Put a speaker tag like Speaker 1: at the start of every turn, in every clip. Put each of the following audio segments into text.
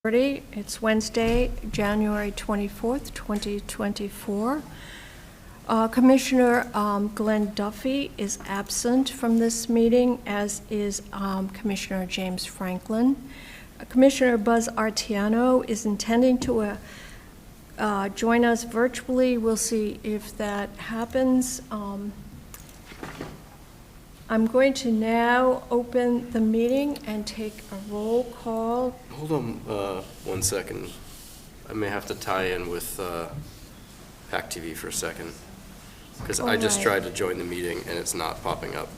Speaker 1: It's Wednesday, January 24th, 2024. Commissioner Glenn Duffy is absent from this meeting, as is Commissioner James Franklin. Commissioner Buzz Artiano is intending to join us virtually. We'll see if that happens. I'm going to now open the meeting and take a roll call.
Speaker 2: Hold on 1 second. I may have to tie in with PAC TV for a second, because I just tried to join the meeting and it's not popping up.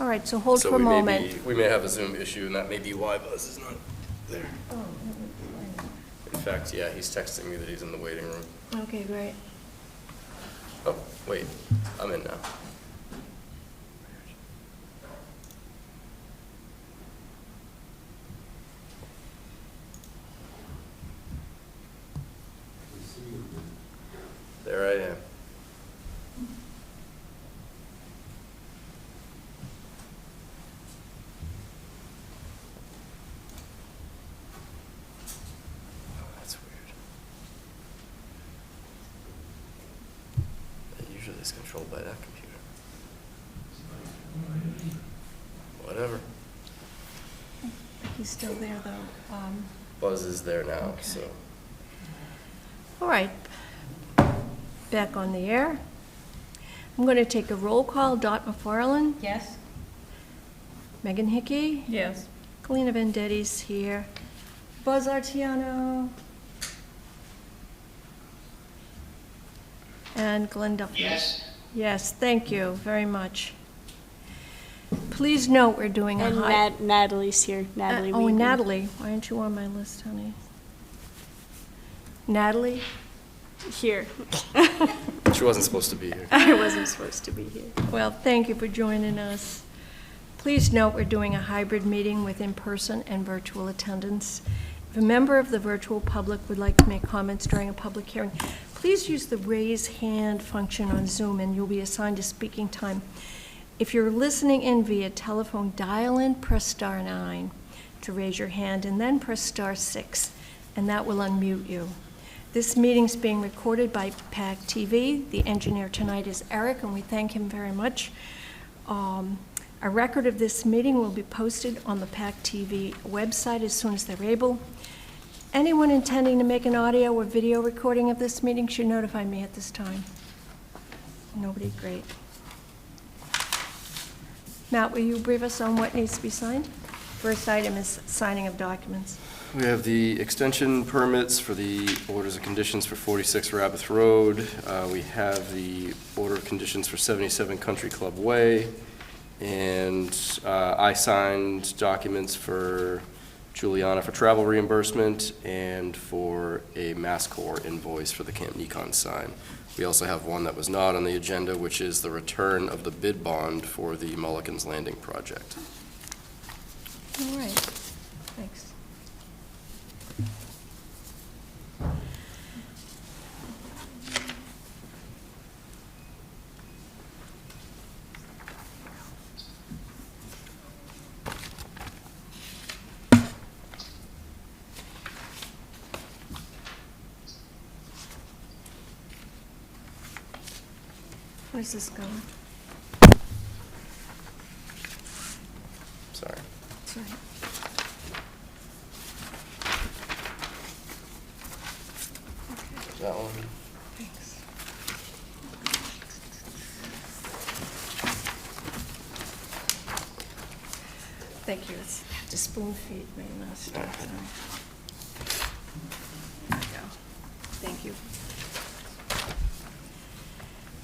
Speaker 1: All right, so hold for a moment.
Speaker 2: We may have a Zoom issue, and that may be why Buzz is not there. In fact, yeah, he's texting me that he's in the waiting room.
Speaker 1: Okay, great.
Speaker 2: Oh, wait, I'm in now. There I am. Oh, that's weird. That usually is controlled by that computer. Whatever.
Speaker 1: He's still there, though.
Speaker 2: Buzz is there now,
Speaker 1: Okay.
Speaker 2: so.
Speaker 1: All right. Back on the air. I'm going to take a roll call. Dot McFarland?
Speaker 3: Yes.
Speaker 1: Megan Hickey?
Speaker 3: Yes.
Speaker 1: Galena Vendetti's here. Buzz Artiano? And Glenn Duffy?
Speaker 4: Yes.
Speaker 1: Yes, thank you very much. Please note we're doing a
Speaker 3: And Natalie's here. Natalie.
Speaker 1: oh,
Speaker 3: Wiegand.
Speaker 1: Natalie. Why aren't you on my list, honey? Natalie?
Speaker 3: Here.
Speaker 2: She wasn't supposed to be here.
Speaker 3: I wasn't supposed to be here.
Speaker 1: Well, thank you for joining us. Please note we're doing a hybrid meeting with in-person and virtual attendance. If a member of the virtual public would like to make comments during a public hearing, please use the raise hand function on Zoom and you'll be assigned a speaking time. If you're listening in via telephone dial-in, press *9 to raise your hand and then press *6, and that will unmute you. This meeting's being recorded by PAC TV. The engineer tonight is Eric, and we thank him very much. A record of this meeting will be posted on the PAC TV website as soon as they're able. Anyone intending to make an audio or video recording of this meeting should notify me at this time. Nobody? Great. Matt, will you brief us on what needs to be signed? First item is signing of documents.
Speaker 2: We have the extension permits for the orders of conditions for 46 Rabbith Road. We have the order of conditions for 77 Country Club Way. And I signed documents for Juliana for travel reimbursement and for a MassCore invoice for the Camp Nikon sign. We also have one that was not on the agenda, which is the return of the bid bond for the Mulligan's Landing project.
Speaker 1: All right, thanks. Where's this going?
Speaker 2: Sorry.
Speaker 1: That's right.
Speaker 2: That one.
Speaker 1: Thanks. Thank you. It's to spoon feed me last time. There we go. Thank you.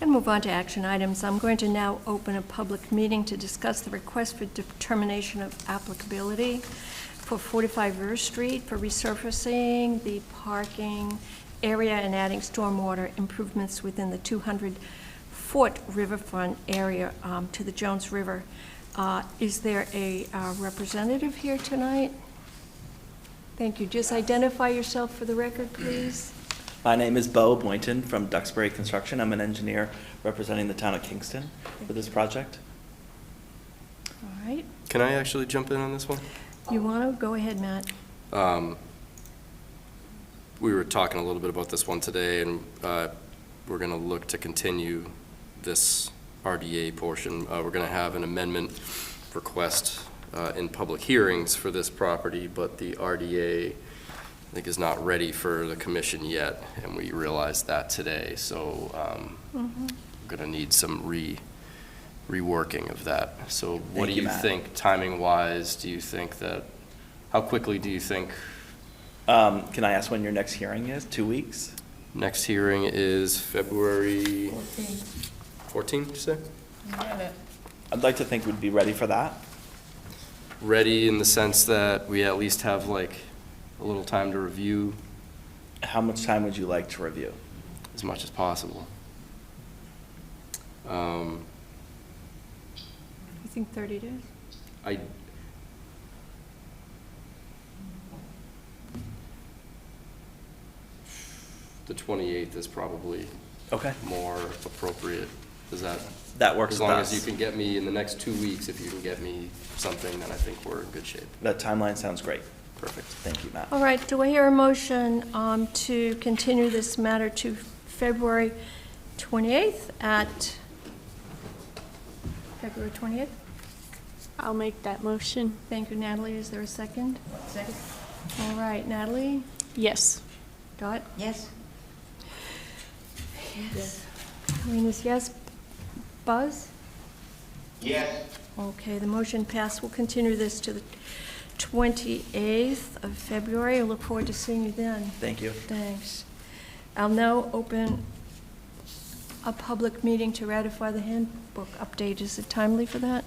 Speaker 1: And move on to action items. I'm going to now open a public meeting to discuss the request for determination of applicability for 45 River Street for resurfacing the parking area and adding stormwater improvements within the 200-foot riverfront area to the Jones River. Is there a representative here tonight? Thank you. Just identify yourself for the record, please.
Speaker 5: My name is Bo Boynton from Duxbury Construction. I'm an engineer representing the town of Kingston for this project.
Speaker 1: All right.
Speaker 2: Can I actually jump in on this one?
Speaker 1: You want to? Go ahead, Matt.
Speaker 2: we were talking a little bit about this one today, and we're going to look to continue this RDA portion. We're going to have an amendment request in public hearings for this property, but the RDA, I think, is not ready for the commission yet, and we realized that today. So we're going to need some reworking of that. So what do you think, timing-wise? Do you think that, how quickly do you think?
Speaker 5: Can I ask when your next hearing is? 2 weeks?
Speaker 2: Next hearing is February
Speaker 1: 14th.
Speaker 2: 14th, you say?
Speaker 5: I'd like to think we'd be ready for that.
Speaker 2: Ready in the sense that we at least have like a little time to review
Speaker 5: How much time would you like to review?
Speaker 2: as much as possible.
Speaker 1: You think 30 days?
Speaker 2: I, the 28th is probably
Speaker 5: Okay.
Speaker 2: more appropriate. Does that?
Speaker 5: That works
Speaker 2: As
Speaker 5: with
Speaker 2: long
Speaker 5: us.
Speaker 2: as you can get me in the next 2 weeks, if you can get me something, then I think we're in good shape.
Speaker 5: That timeline sounds great.
Speaker 2: Perfect.
Speaker 5: Thank you, Matt.
Speaker 1: All right, do I hear a motion to continue this matter to February 28th at, February 28th?
Speaker 3: I'll make that motion.
Speaker 1: Thank you, Natalie. Is there a second? Second. All right, Natalie?
Speaker 3: Yes.
Speaker 1: Dot?
Speaker 4: Yes.
Speaker 1: Yes. Colleen is yes. Buzz?
Speaker 4: Yes.
Speaker 1: Okay, the motion passed. We'll continue this to the 28th of February. I look forward to seeing you then.
Speaker 5: Thank you.
Speaker 1: Thanks. I'll now open a public meeting to ratify the handbook update. Is it timely for that?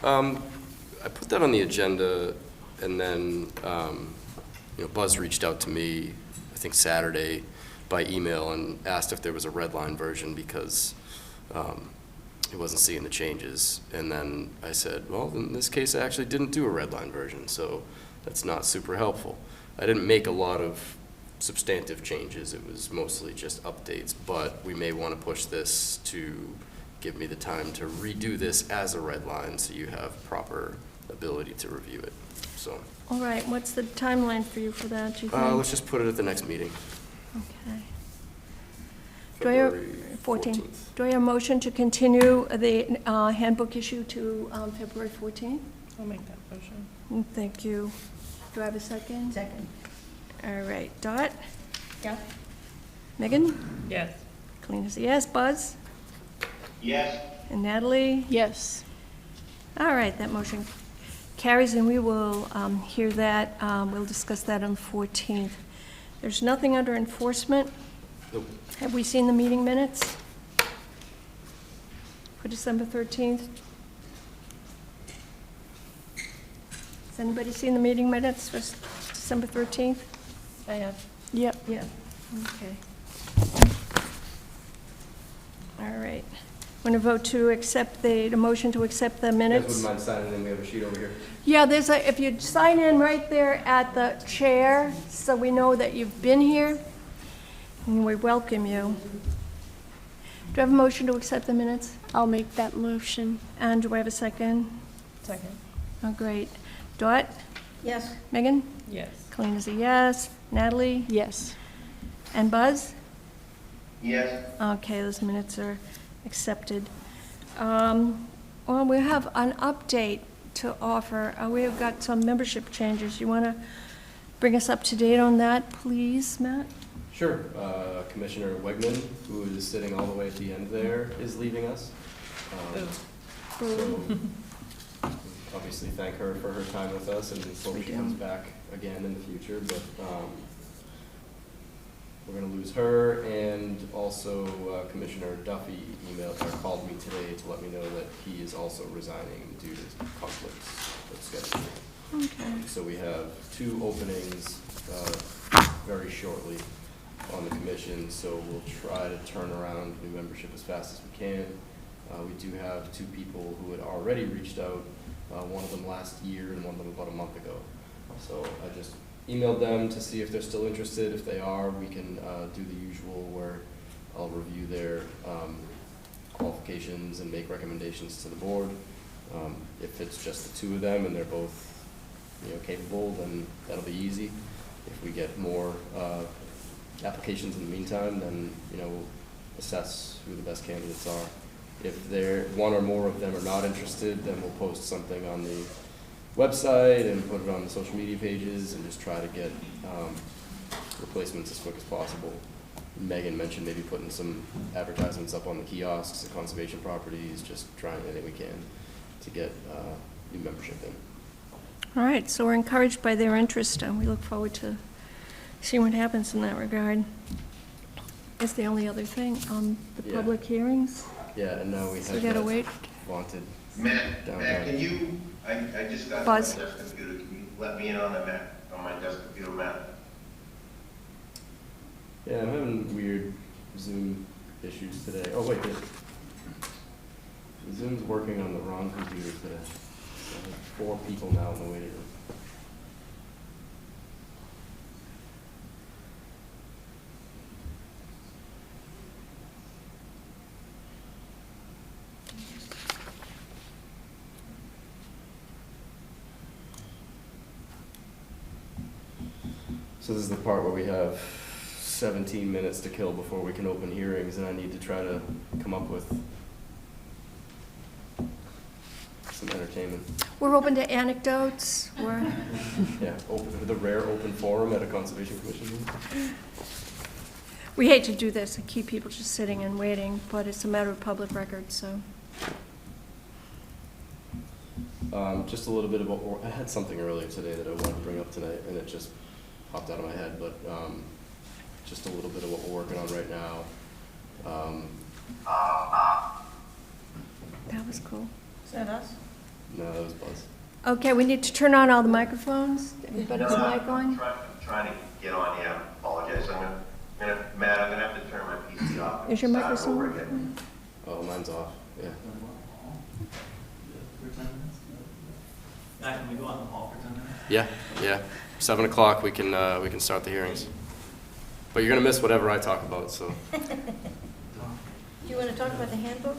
Speaker 2: I put that on the agenda, and then, Buzz reached out to me, I think Saturday, by email and asked if there was a red line version because he wasn't seeing the changes. And then I said, well, in this case, I actually didn't do a red line version, so that's not super helpful. I didn't make a lot of substantive changes. It was mostly just updates, but we may want to push this to give me the time to redo this as a red line so you have proper ability to review it. So
Speaker 1: All right, what's the timeline for you for that, do you think?
Speaker 2: let's just put it at the next meeting.
Speaker 1: Okay. Do I hear,
Speaker 2: February
Speaker 1: 14th. Do I hear a motion to continue the handbook issue to February 14th?
Speaker 4: I'll make that motion.
Speaker 1: Thank you. Do I have a second?
Speaker 4: Second.
Speaker 1: All right, Dot?
Speaker 4: Yeah.
Speaker 1: Megan?
Speaker 4: Yes.
Speaker 1: Colleen is a yes. Buzz?
Speaker 4: Yes.
Speaker 1: And Natalie?
Speaker 3: Yes.
Speaker 1: All right, that motion carries, and we will hear that. We'll discuss that on the 14th. There's nothing under enforcement.
Speaker 2: Nope.
Speaker 1: Have we seen the meeting minutes for December 13th? Has anybody seen the meeting minutes for December 13th?
Speaker 4: I have.
Speaker 3: Yep.
Speaker 1: Yeah. Okay. All right. Want to vote to accept the motion to accept the
Speaker 2: You guys
Speaker 1: minutes?
Speaker 2: wouldn't mind signing in? We have a sheet over here.
Speaker 1: Yeah, there's a, if you'd sign in right there at the chair, so we know that you've been here, and we welcome you. Do I have a motion to accept the minutes?
Speaker 3: I'll make that motion.
Speaker 1: And do I have a second?
Speaker 4: Second.
Speaker 1: Oh, great. Dot?
Speaker 4: Yes.
Speaker 1: Megan?
Speaker 4: Yes.
Speaker 1: Colleen is a yes. Natalie?
Speaker 3: Yes.
Speaker 1: And Buzz?
Speaker 4: Yes.
Speaker 1: Okay, those minutes are accepted. Well, we have an update to offer. We have got some membership changes. You want to bring us up to date on that, please, Matt?
Speaker 2: Sure. Commissioner Wegman, who is sitting all the way at the end there, is leaving us. So obviously thank her for her time with us, and hope
Speaker 1: We
Speaker 2: she
Speaker 1: do.
Speaker 2: comes back again in the future, but we're gonna lose her, and also Commissioner Duffy emailed or called me today to let me know that he is also resigning due to conflicts of schedule.
Speaker 1: Okay.
Speaker 2: So we have 2 openings very shortly on the commission, so we'll try to turn around new membership as fast as we can. We do have 2 people who had already reached out, one of them last year and one of them about a month ago. So I just emailed them to see if they're still interested. If they are, we can do the usual where I'll review their qualifications and make recommendations to the board. If it's just the 2 of them and they're both capable, then that'll be easy. if we get more applications in the meantime, then, you know, we'll assess who the best candidates are. If one or more of them are not interested, then we'll post something on the website and put it on the social media pages and just try to get replacements as quick as possible. Megan mentioned maybe putting some advertisements up on the kiosks at conservation properties, just trying anything we can to get new membership in.
Speaker 1: All right, so we're encouraged by their interest, and we look forward to seeing what happens in that regard. Is the only other thing on the
Speaker 2: Yeah.
Speaker 1: public hearings?
Speaker 2: Yeah, and now we
Speaker 1: So
Speaker 2: have
Speaker 1: we gotta
Speaker 2: that
Speaker 1: wait.
Speaker 2: vaunted
Speaker 4: Matt,
Speaker 2: downtown.
Speaker 4: can you, I just got to my
Speaker 1: Buzz.
Speaker 4: desk computer, can you let me in on the map, on my desk computer map?
Speaker 2: Yeah, I'm having weird Zoom issues today. Oh, wait, Zoom's working on the wrong computer today. So I have 4 people now in the waiting room. So this is the part where we have 17 minutes to kill before we can open hearings, and I need to try to come up with some entertainment.
Speaker 1: We're open to anecdotes, or,
Speaker 2: Yeah, the rare open forum at a conservation commission meeting.
Speaker 1: we hate to do this and keep people just sitting and waiting, but it's a matter of public record, so.
Speaker 2: Just a little bit about, I had something earlier today that I wanted to bring up tonight, and it just popped out of my head, but just a little bit of what we're working on right now.
Speaker 1: That was cool.
Speaker 4: Is that us?
Speaker 2: No, that was Buzz.
Speaker 1: Okay, we need to turn on all the microphones. Everybody's mic on?
Speaker 4: I'm trying to get on, yeah, apologize, Matt, I'm gonna have to turn my PC off.
Speaker 1: Is your
Speaker 4: Start
Speaker 1: microphone
Speaker 4: over
Speaker 1: on?
Speaker 4: again.
Speaker 2: Oh, mine's off, yeah.
Speaker 5: Can we go on the hall for 10 minutes?
Speaker 2: Yeah. 7 o'clock, we can start the hearings. But you're gonna miss whatever I talk about, so.
Speaker 6: Do you want to talk about the handbook?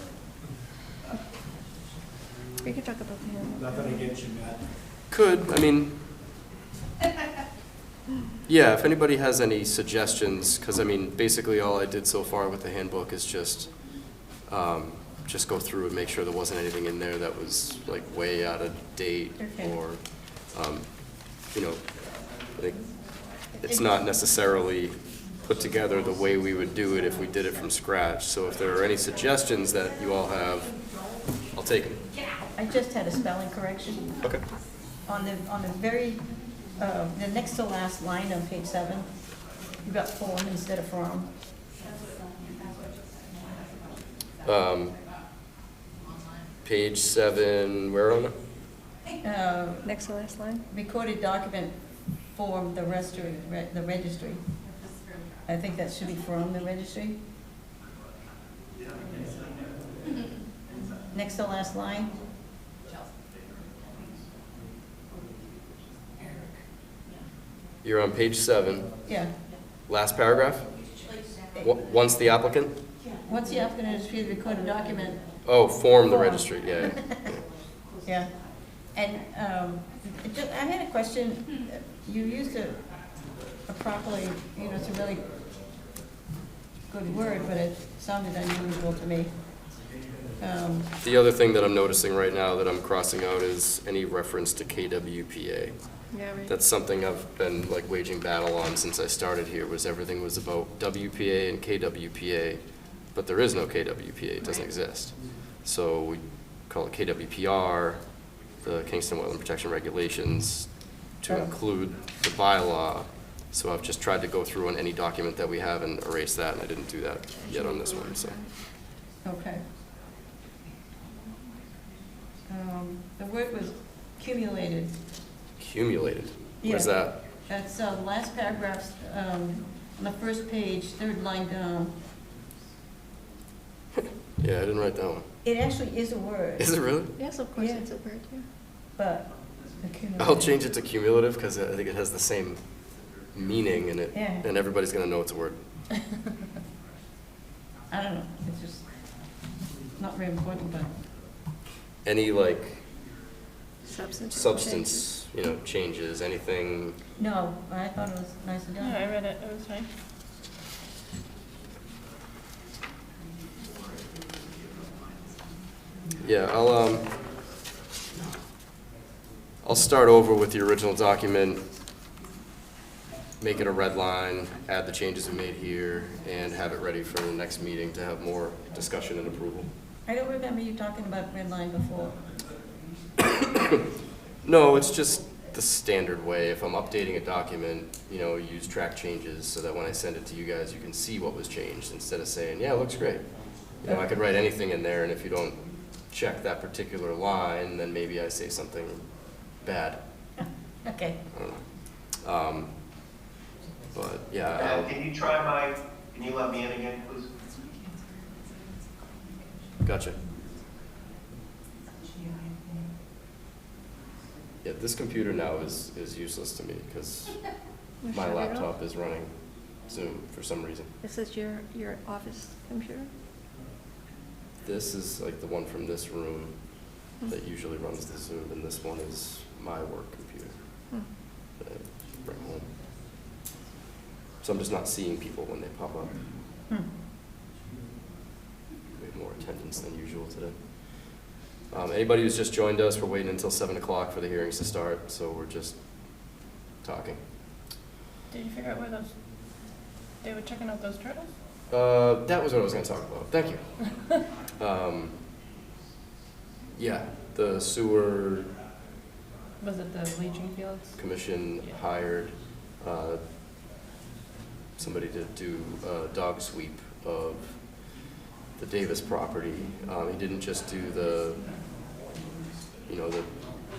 Speaker 1: We can talk about the handbook.
Speaker 7: Nothing against you, Matt.
Speaker 2: Could, I mean, yeah, if anybody has any suggestions, because I mean, basically all I did so far with the handbook is just go through and make sure there wasn't anything in there that was like way out of date,
Speaker 6: Okay.
Speaker 2: or, you know, like, it's not necessarily put together the way we would do it if we did it from scratch. So if there are any suggestions that you all have, I'll take them.
Speaker 6: I just had a spelling correction.
Speaker 2: Okay.
Speaker 6: On the very, the next to last line on page 7, you got form instead of from.
Speaker 2: Page 7, where on it?
Speaker 1: Next to last line?
Speaker 6: Recorded document form, the registry. I think that should be from the registry. Next to last line.
Speaker 2: You're on page 7,
Speaker 6: Yeah.
Speaker 2: last paragraph? Once the applicant?
Speaker 6: Once the applicant has reviewed the recorded document,
Speaker 2: Oh, form the
Speaker 6: Form.
Speaker 2: registry, yeah.
Speaker 6: yeah. And I had a question. You used a properly, it's a really good word, but it sounded unusual to me.
Speaker 2: The other thing that I'm noticing right now that I'm crossing out is any reference to KWPA.
Speaker 1: Yeah, right.
Speaker 2: That's something I've been like waging battle on since I started here, was everything was about WPA and KWPA, but there is no KWPA, it doesn't exist. So we call it KWPR, the Kingston Wetland Protection Regulations, to include the bylaw. So I've just tried to go through on any document that we have and erase that, and I didn't do that yet on this one, so.
Speaker 6: Okay. The word was accumulated.
Speaker 2: Accumulated, where's
Speaker 6: Yeah.
Speaker 2: that?
Speaker 6: That's the last paragraph, on the first page, third line down.
Speaker 2: Yeah, I didn't write that one.
Speaker 6: It actually is a word,
Speaker 2: Is it really?
Speaker 1: Yes, of course,
Speaker 6: Yeah.
Speaker 1: it's a word, yeah.
Speaker 6: but accumulated.
Speaker 2: I'll change it to cumulative because I think it has the same meaning in it,
Speaker 6: Yeah.
Speaker 2: and everybody's gonna know it's a word.
Speaker 6: I don't know, it's just not very important, but
Speaker 2: Any like substance, changes, anything.
Speaker 6: No, I thought it was nicely
Speaker 3: Yeah, I
Speaker 6: done.
Speaker 3: read it, it was fine.
Speaker 2: Yeah, I'll start over with the original document, make it a red line, add the changes we made here, and have it ready for the next meeting to have more discussion and approval.
Speaker 6: I don't remember you talking about red line before.
Speaker 2: No, it's just the standard way. If I'm updating a document, use track changes so that when I send it to you guys, you can see what was changed instead of saying, yeah, it looks great. I could write anything in there, and if you don't check that particular line, then maybe I say something bad.
Speaker 6: Okay.
Speaker 2: I don't know. But yeah,
Speaker 4: Matt, can you let me in again, please?
Speaker 2: gotcha. Yeah, this computer now is useless to me because
Speaker 1: We'll
Speaker 2: my
Speaker 1: shut it off.
Speaker 2: laptop is running Zoom for some reason.
Speaker 1: Is this your office computer?
Speaker 2: This is like the one from this room that usually runs the Zoom, and this one is my work computer
Speaker 1: Hmm.
Speaker 2: that I bring home. So I'm just not seeing people when they pop up.
Speaker 6: Hmm.
Speaker 2: We have more attendance than usual today. Anybody who's just joined us, we're waiting until 7 o'clock for the hearings to start, so we're just talking.
Speaker 3: Did you figure out where they were checking out those turtles?
Speaker 2: That was what I was going to talk about. Thank you. Yeah, the sewer
Speaker 3: Was it the leaching fields?
Speaker 2: commission
Speaker 3: Yeah.
Speaker 2: hired somebody to do a dog sweep of the Davis property. He didn't just do the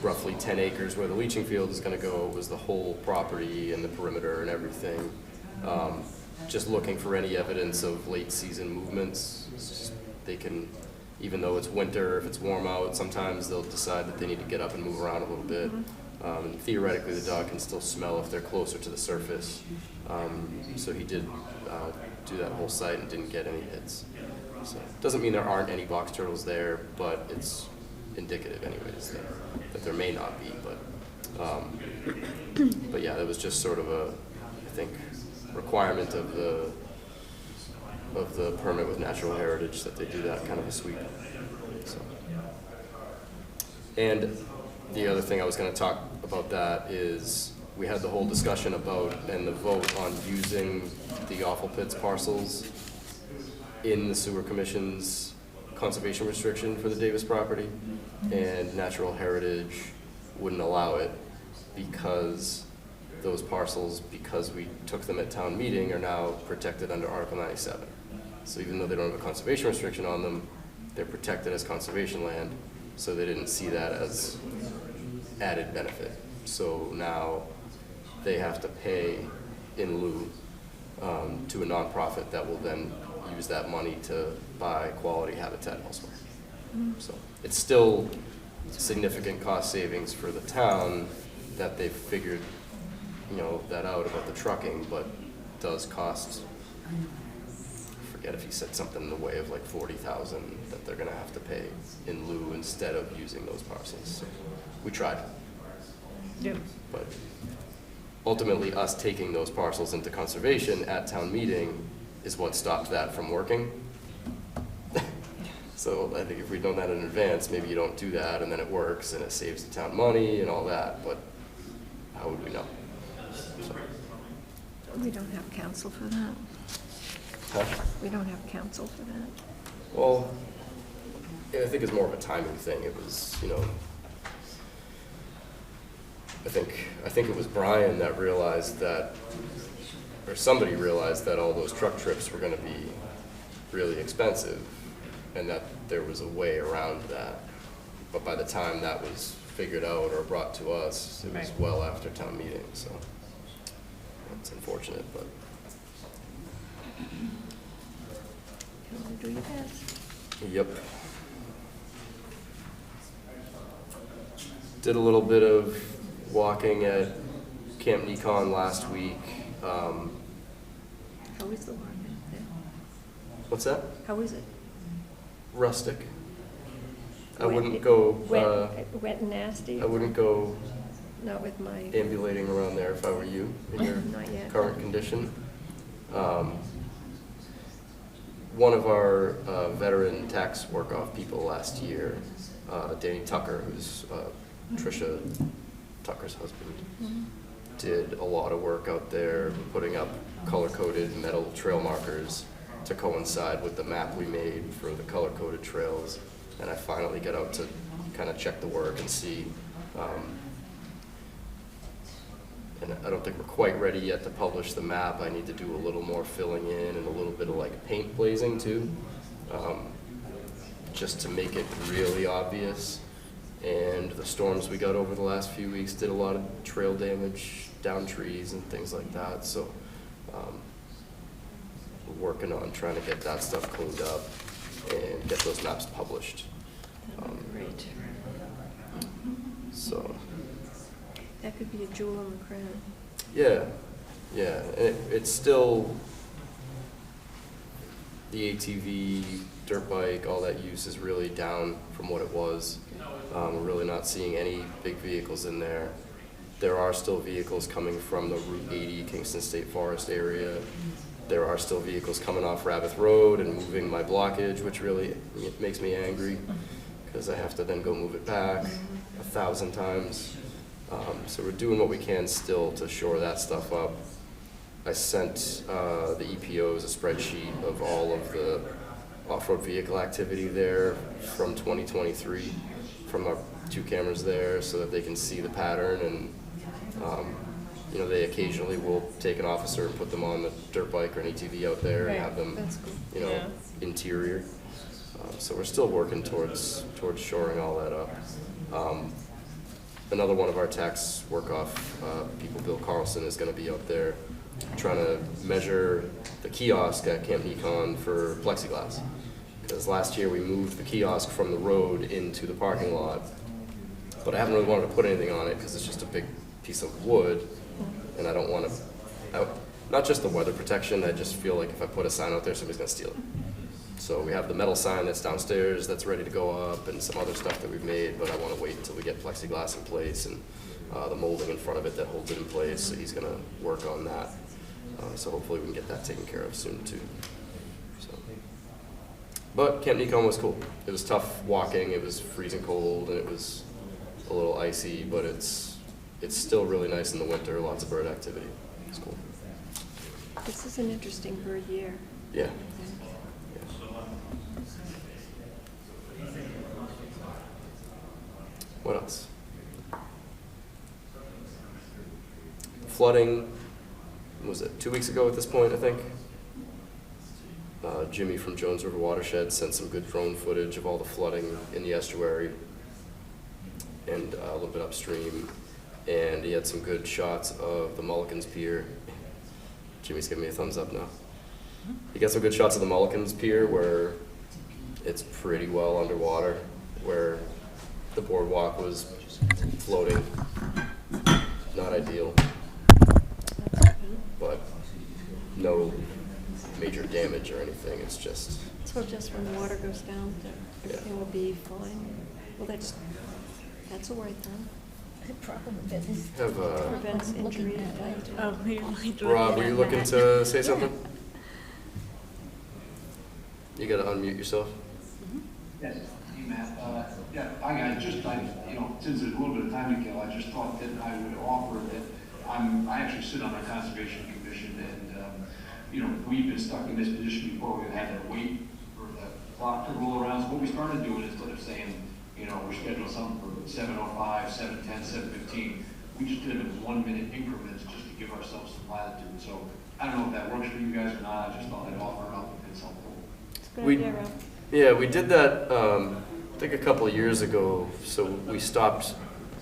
Speaker 2: roughly 10 acres where the leaching field is going to go. It was the whole property and the perimeter and everything. Just looking for any evidence of late season movements. They can, even though it's winter, if it's warm out, sometimes they'll decide that they need to get up and move around a little bit. And theoretically, the dog can still smell if they're closer to the surface. So he did do that whole site and didn't get any hits. So doesn't mean there aren't any box turtles there, but it's indicative anyways that there may not be. But yeah, that was just sort of a, I think, requirement of the permit with Natural Heritage that they do that kind of a sweep. So. And the other thing I was going to talk about that is we had the whole discussion about and the vote on using the Awful Pits parcels in the Sewer Commission's conservation restriction for the Davis property, and Natural Heritage wouldn't allow it because those parcels, because we took them at town meeting, are now protected under Article 97. So even though they don't have a conservation restriction on them, they're protected as conservation land, so they didn't see that as added benefit. So now they have to pay in lieu to a nonprofit that will then use that money to buy quality habitat elsewhere. So it's still significant cost savings for the town that they've figured, that out about the trucking, but does cost, I forget if he said something in the way of like $40,000 that they're gonna have to pay in lieu instead of using those parcels. So we tried.
Speaker 3: Yep.
Speaker 2: But ultimately, us taking those parcels into conservation at town meeting is what stopped that from working. So I think if we'd known that in advance, maybe you don't do that, and then it works, and it saves the town money and all that, but how would we know? So,
Speaker 1: We don't have counsel for that.
Speaker 2: huh?
Speaker 1: We don't have counsel for that.
Speaker 2: Well, I think it's more of a timing thing. It was, I think it was Brian that realized that, or somebody realized that all those truck trips were going to be really expensive, and that there was a way around that. But by the time that was figured out or brought to us, it was
Speaker 3: Right.
Speaker 2: well after town meeting, so it's unfortunate, but
Speaker 1: You want to do your best.
Speaker 2: yep. Did a little bit of walking at Camp Nikon last week.
Speaker 1: How is the market there?
Speaker 2: What's that?
Speaker 1: How is it?
Speaker 2: Rustic. I wouldn't go,
Speaker 1: Wet and nasty?
Speaker 2: I wouldn't go
Speaker 1: Not with my,
Speaker 2: ambulating around there if I were you in your
Speaker 1: not yet.
Speaker 2: current condition. One of our veteran tax work-off people last year, Danny Tucker, who's Tricia Tucker's husband, did a lot of work out there putting up color-coded metal trail markers to coincide with the map we made for the color-coded trails. And I finally got out to kind of check the work and see. And I don't think we're quite ready yet to publish the map. I need to do a little more filling in and a little bit of like paint glazing too, just to make it really obvious. And the storms we got over the last few weeks did a lot of trail damage, down trees and things like that. So we're working on trying to get that stuff cleaned up and get those maps published.
Speaker 1: Great.
Speaker 2: So.
Speaker 1: That could be a jewel in the crown.
Speaker 2: Yeah, yeah, and it's still, the ATV, dirt bike, all that use is really down from what it was. We're really not seeing any big vehicles in there. There are still vehicles coming from the Route 80 Kingston State Forest area. There are still vehicles coming off Rabbith Road and moving my blockage, which really makes me angry because I have to then go move it back 1,000 times. So we're doing what we can still to shore that stuff up. I sent the EPOs a spreadsheet of all of the off-road vehicle activity there from 2023 from our 2 cameras there so that they can see the pattern. And you know, they occasionally will take an officer and put them on the dirt bike or an ATV out there and have them,
Speaker 1: That's cool.
Speaker 2: you know, interior. So we're still working towards shoring all that up. Another one of our tax work-off people, Bill Carlson, is going to be out there trying to measure the kiosk at Camp Nikon for plexiglass. Because last year we moved the kiosk from the road into the parking lot, but I haven't really wanted to put anything on it because it's just a big piece of wood, and I don't want to, not just the weather protection, I just feel like if I put a sign out there, somebody's going to steal it. So we have the metal sign that's downstairs that's ready to go up and some other stuff that we've made, but I want to wait until we get plexiglass in place and the molding in front of it that holds it in place. So he's going to work on that. So hopefully we can get that taken care of soon too. So. But Camp Nikon was cool. It was tough walking. It was freezing cold and it was a little icy, but it's still really nice in the winter. Lots of bird activity. It's cool.
Speaker 1: This is an interesting bird year.
Speaker 2: Yeah. What else? Flooding, was it 2 weeks ago at this point, I think? Jimmy from Jones River Watershed sent some good drone footage of all the flooding in the estuary and a little bit upstream. And he had some good shots of the Mulligan's Pier. Jimmy's giving me a thumbs up now. He got some good shots of the Mulligan's Pier where it's pretty well underwater, where the boardwalk was floating. Not ideal, but no major damage or anything. It's just.
Speaker 1: So just when the water goes down, everything will be fine. Well, that's all right then.
Speaker 6: The problem with it is.
Speaker 2: Have
Speaker 1: Prevents injury.
Speaker 3: Oh, you're like.
Speaker 2: Rob, were you looking to say something? You gotta unmute yourself.
Speaker 7: Yes, hey Matt, since there's a little bit of time to kill, I just thought that I would offer that I actually sit on the Conservation Commission and, we've been stuck in this position before. We've had to wait for the clock to roll around. So what we started doing, instead of saying, we're scheduled something for 7:05, 7:10, 7:15, we just did them in 1 minute increments just to give ourselves some latitude. So I don't know if that works for you guys or not. I just thought I'd offer it up if it's helpful.
Speaker 1: It's a good
Speaker 2: We-
Speaker 1: idea, Rob.
Speaker 2: Yeah, we did that, I think a couple of years ago, so we stopped,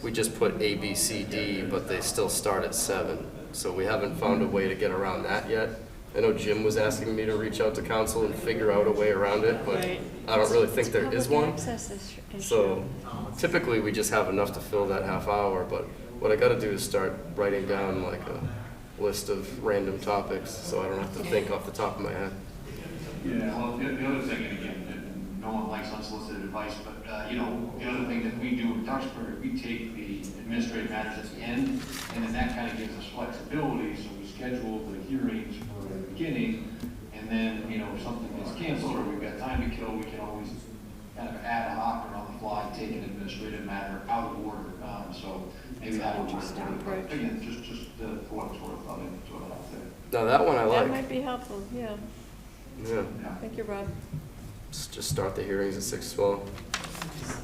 Speaker 2: we just put A, B, C, D, but they still start at 7. So we haven't found a way to get around that yet. I know Jim was asking me to reach out to council and figure out a way around it, but
Speaker 3: Right.
Speaker 2: I don't really think there is
Speaker 1: Public
Speaker 2: one.
Speaker 1: access issue.
Speaker 2: So typically we just have enough to fill that half hour, but what I gotta do is start writing down like a list of random topics so I don't have to think off the top of my head.
Speaker 7: Yeah, well, the other thing, and again, no one likes unsolicited advice, but, you know, the other thing that we do in Duxbury, we take the administrative matters at the end, and then that kind of gives us flexibility, so we schedule the hearings for the beginning, and then, you know, if something is canceled or we've got time to kill, we can always kind of ad hoc or on the fly take an administrative matter out of order. So maybe that would work. But again, just for what it's worth, I'll throw it out there.
Speaker 2: No, that one I
Speaker 1: That
Speaker 2: like.
Speaker 1: might be helpful, yeah.
Speaker 2: Yeah.
Speaker 1: Thank you, Rob.
Speaker 2: Just start the hearings at 6, well,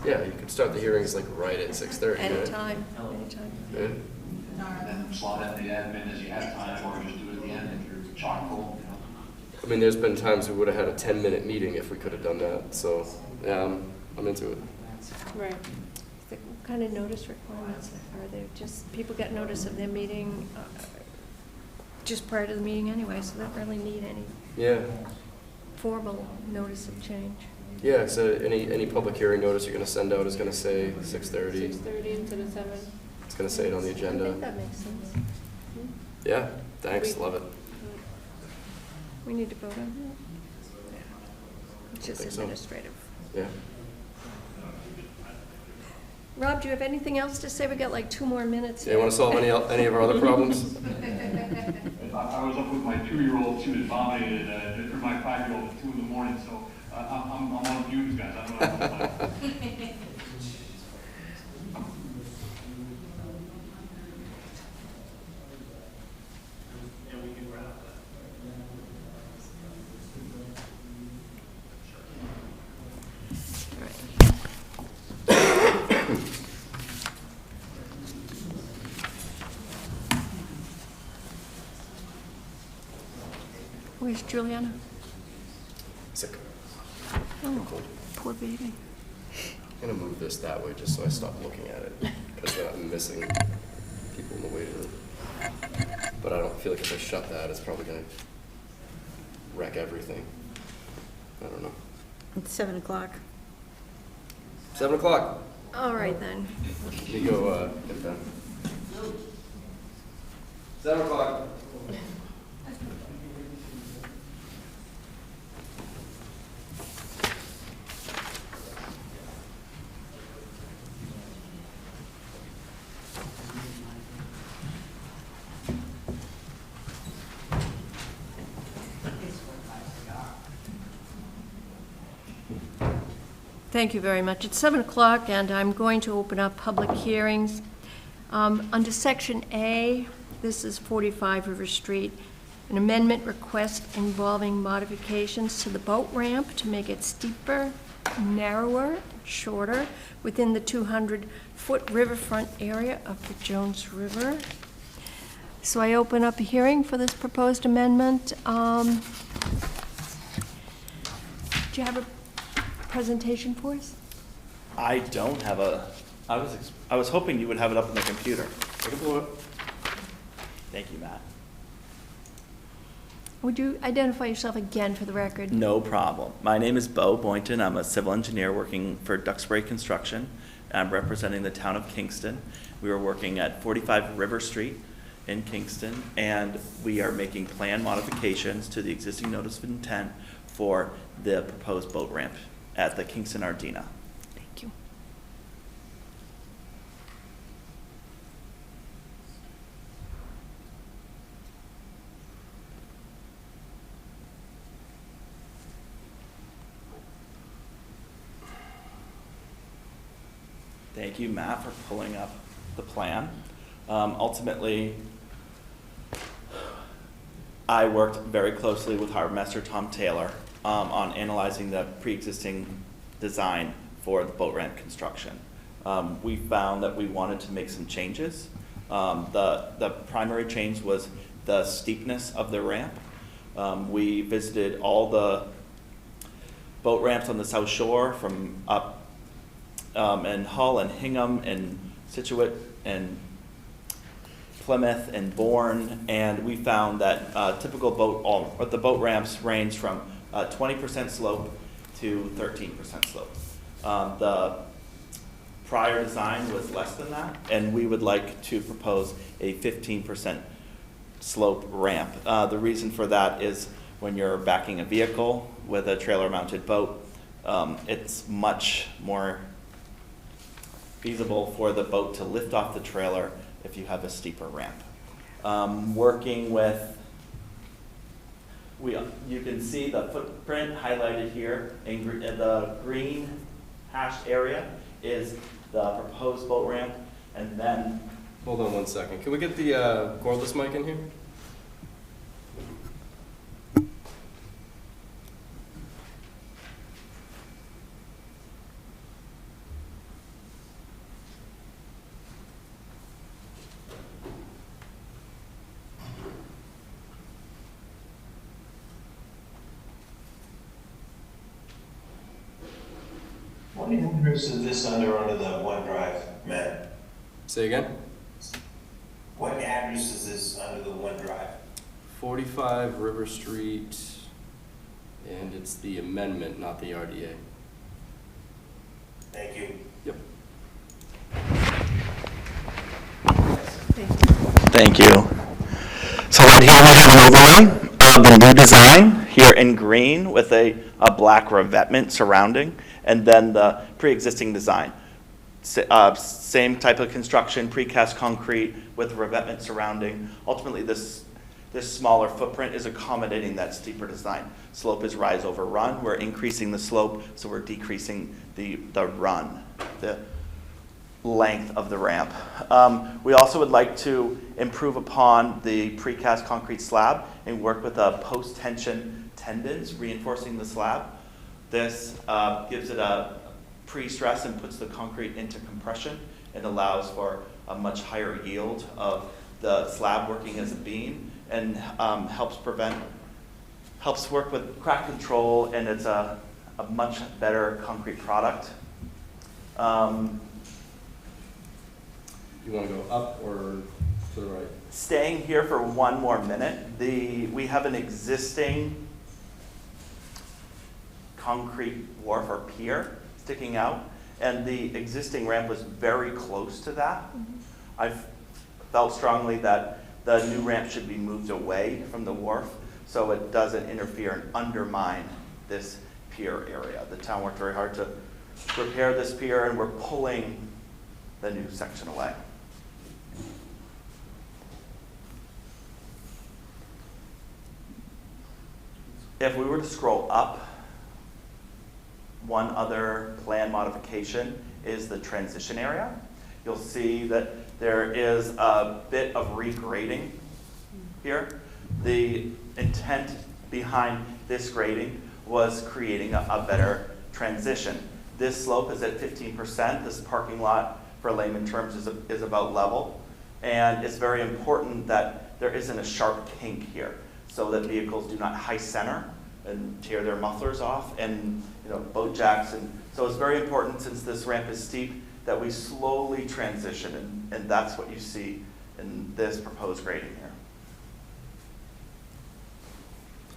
Speaker 2: yeah, you could start the hearings like right at 6:30. right?
Speaker 1: Anytime, anytime.
Speaker 2: Yeah.
Speaker 7: And then slot in the admin as you have time, or just do it at the end if you're chock full, you know.
Speaker 2: I mean, there's been times we would have had a 10-minute meeting if we could have done that, so, yeah, I'm into it.
Speaker 1: Right. What kind of notice requirements are there? Just, people get notice of their meeting just prior to the meeting anyway, so they don't really need any
Speaker 2: Yeah,
Speaker 1: formal notice of change.
Speaker 2: yeah, so any public hearing notice you're gonna send out is gonna say 6:30.
Speaker 3: 6:30 instead of 7.
Speaker 2: It's gonna say it on the
Speaker 1: I
Speaker 2: agenda.
Speaker 1: think that makes sense.
Speaker 2: Yeah, thanks, love it.
Speaker 1: We need to vote on that? It's just
Speaker 2: think so.
Speaker 1: administrative.
Speaker 2: Yeah.
Speaker 1: Rob, do you have anything else to say? We got like 2 more minutes.
Speaker 2: Yeah, you wanna solve any of our other problems?
Speaker 7: I was up with my 2-year-old, she was vomiting, or my 5-year-old at 2 in the morning, so I'm on fumes, guys, I don't know what I'm doing.
Speaker 1: Where's Juliana?
Speaker 2: Sick.
Speaker 1: Oh,
Speaker 2: Cool.
Speaker 1: poor baby.
Speaker 2: I'm gonna move this that way just so I stop looking at it, because I'm missing people in the waiting room. But I don't feel like if I shut that, it's probably gonna wreck everything. I don't know.
Speaker 6: It's 7 o'clock.
Speaker 2: 7 o'clock.
Speaker 1: All right, then.
Speaker 2: You go, get it done. 7 o'clock.
Speaker 1: Thank you very much. It's 7 o'clock, and I'm going to open up public hearings. Under Section A, this is 45 River Street, an amendment request involving modifications to the boat ramp to make it steeper, narrower, shorter, within the 200-foot riverfront area of the Jones River. So I open up a hearing for this proposed amendment. Do you have a presentation for us?
Speaker 5: I don't have I was hoping you would have it up on the computer.
Speaker 2: I can blow it.
Speaker 5: Thank you, Matt.
Speaker 1: Would you identify yourself again for the record?
Speaker 5: No problem. My name is Bo Boynton. I'm a civil engineer working for Duxbury Construction. I'm representing the town of Kingston. We are working at 45 River Street in Kingston, and we are making plan modifications to the existing notice of intent for the proposed boat ramp at the Kingston Ardina.
Speaker 1: Thank you.
Speaker 5: Thank you, Matt, for pulling up the plan. Ultimately, I worked very closely with Harbor Master Tom Taylor on analyzing the pre-existing design for the boat ramp construction. We found that we wanted to make some changes. The primary change was the steepness of the ramp. We visited all the boat ramps on the South Shore from up in Hull and Hingham and Situate and Plymouth and Bourne, and we found that typical the boat ramps range from 20% slope to 13% slope. The prior design was less than that, and we would like to propose a 15% slope ramp. The reason for that is when you're backing a vehicle with a trailer-mounted boat, It's much more feasible for the boat to lift off the trailer if you have a steeper ramp. Working with, you can see the footprint highlighted here in the green hashed area is the proposed boat ramp, and then
Speaker 2: Hold on one second. Can we get the cordless mic in here?
Speaker 4: What address is this under the OneDrive, Matt?
Speaker 2: Say again?
Speaker 4: What address is this under the OneDrive?
Speaker 2: 45 River Street, and it's the amendment, not the RDA.
Speaker 4: Thank you.
Speaker 2: Yep.
Speaker 5: Thank you. So right here we have an overlay of the new design here in green with a black revetment surrounding, and then the pre-existing design. Same type of construction, precast concrete with revetment surrounding. Ultimately, this smaller footprint is accommodating that steeper design. Slope is rise over run. We're increasing the slope, so we're decreasing the run, the length of the ramp. We also would like to improve upon the precast concrete slab and work with post-tension tendons, reinforcing the slab. This gives it a pre-stress and puts the concrete into compression and allows for a much higher yield of the slab working as a beam, and helps work with crack control, and it's a much better concrete product.
Speaker 2: You want to go up or to the right?
Speaker 5: Staying here for one more minute, we have an existing concrete wharf or pier sticking out, and the existing ramp was very close to that. I felt strongly that the new ramp should be moved away from the wharf so it doesn't interfere and undermine this pier area. The town worked very hard to repair this pier, and we're pulling the new section away. If we were to scroll up, one other plan modification is the transition area. You'll see that there is a bit of regrading here. The intent behind this grading was creating a better transition. This slope is at 15%. This parking lot, for layman terms, is about level. And it's very important that there isn't a sharp kink here so that vehicles do not high center and tear their mufflers off and boat jacks. And so it's very important, since this ramp is steep, that we slowly transition, and that's what you see in this proposed grading here.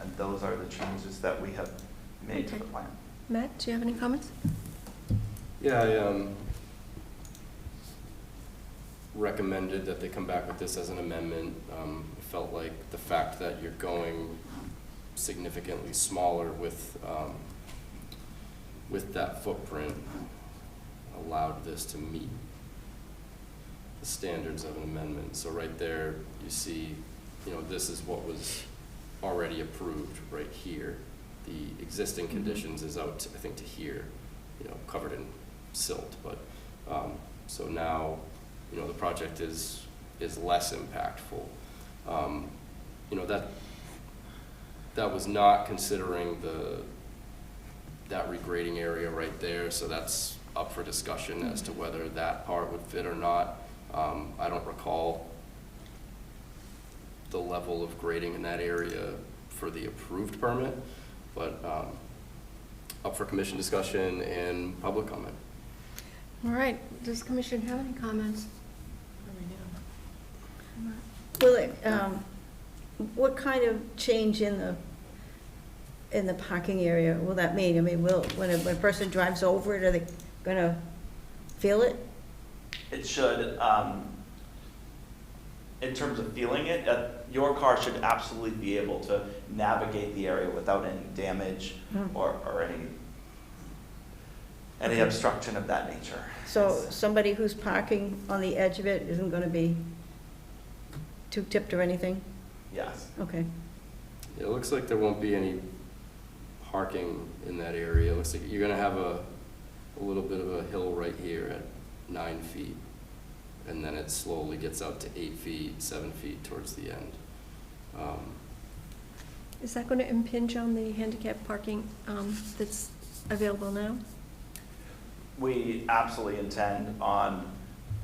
Speaker 5: And those are the changes that we have made to the plan.
Speaker 1: Matt, do you have any comments?
Speaker 2: Yeah, I recommended that they come back with this as an amendment. Felt like the fact that you're going significantly smaller with that footprint allowed this to meet the standards of an amendment. So right there, you see, this is what was already approved right here. The existing conditions is out, I think, to here, covered in silt. But so now, the project is less impactful. That was not considering that regrading area right there. So that's up for discussion as to whether that part would fit or not. I don't recall the level of grading in that area for the approved permit, but up for commission discussion and public comment.
Speaker 1: All right, does the commission have any comments?
Speaker 6: What kind of change in the parking area will that mean? I mean, when a person drives over it, are they going to feel it?
Speaker 5: It should, in terms of feeling it, your car should absolutely be able to navigate the area without any damage or any any
Speaker 6: Okay.
Speaker 5: obstruction of that nature.
Speaker 6: So somebody who's parking on the edge of it isn't gonna be too tipped or anything?
Speaker 5: Yes.
Speaker 6: Okay.
Speaker 2: It looks like there won't be any parking in that area. It looks like you're gonna have a little bit of a hill right here at 9 feet. And then it slowly gets up to 8 feet, 7 feet towards the end.
Speaker 1: Is that going to impinge on the handicap parking that's available now?
Speaker 5: We absolutely intend on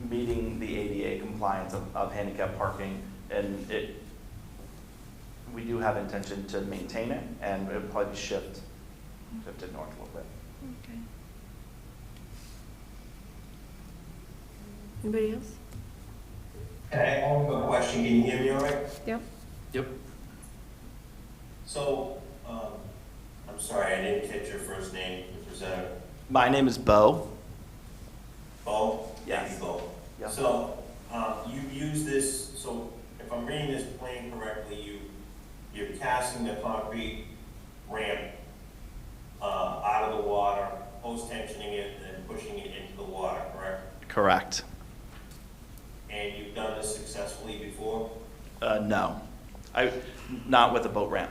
Speaker 5: meeting the ADA compliance of handicap parking, and we do have intention to maintain it, and it would probably shift it north a little bit.
Speaker 1: Okay. Anybody else?
Speaker 8: I have a question, can you hear me all right?
Speaker 1: Yep.
Speaker 2: Yep.
Speaker 8: So, I'm sorry, I didn't catch your first name, the presenter.
Speaker 5: My name is Bo.
Speaker 8: Bo?
Speaker 5: Yes.
Speaker 8: Thank you, Bo.
Speaker 5: Yep.
Speaker 8: So, you use this, so if I'm reading this plan correctly, you're casting the concrete ramp out of the water, post-tensioning it, and then pushing it into the water, correct?
Speaker 5: Correct.
Speaker 8: And you've done this successfully before?
Speaker 5: No, not with a boat ramp.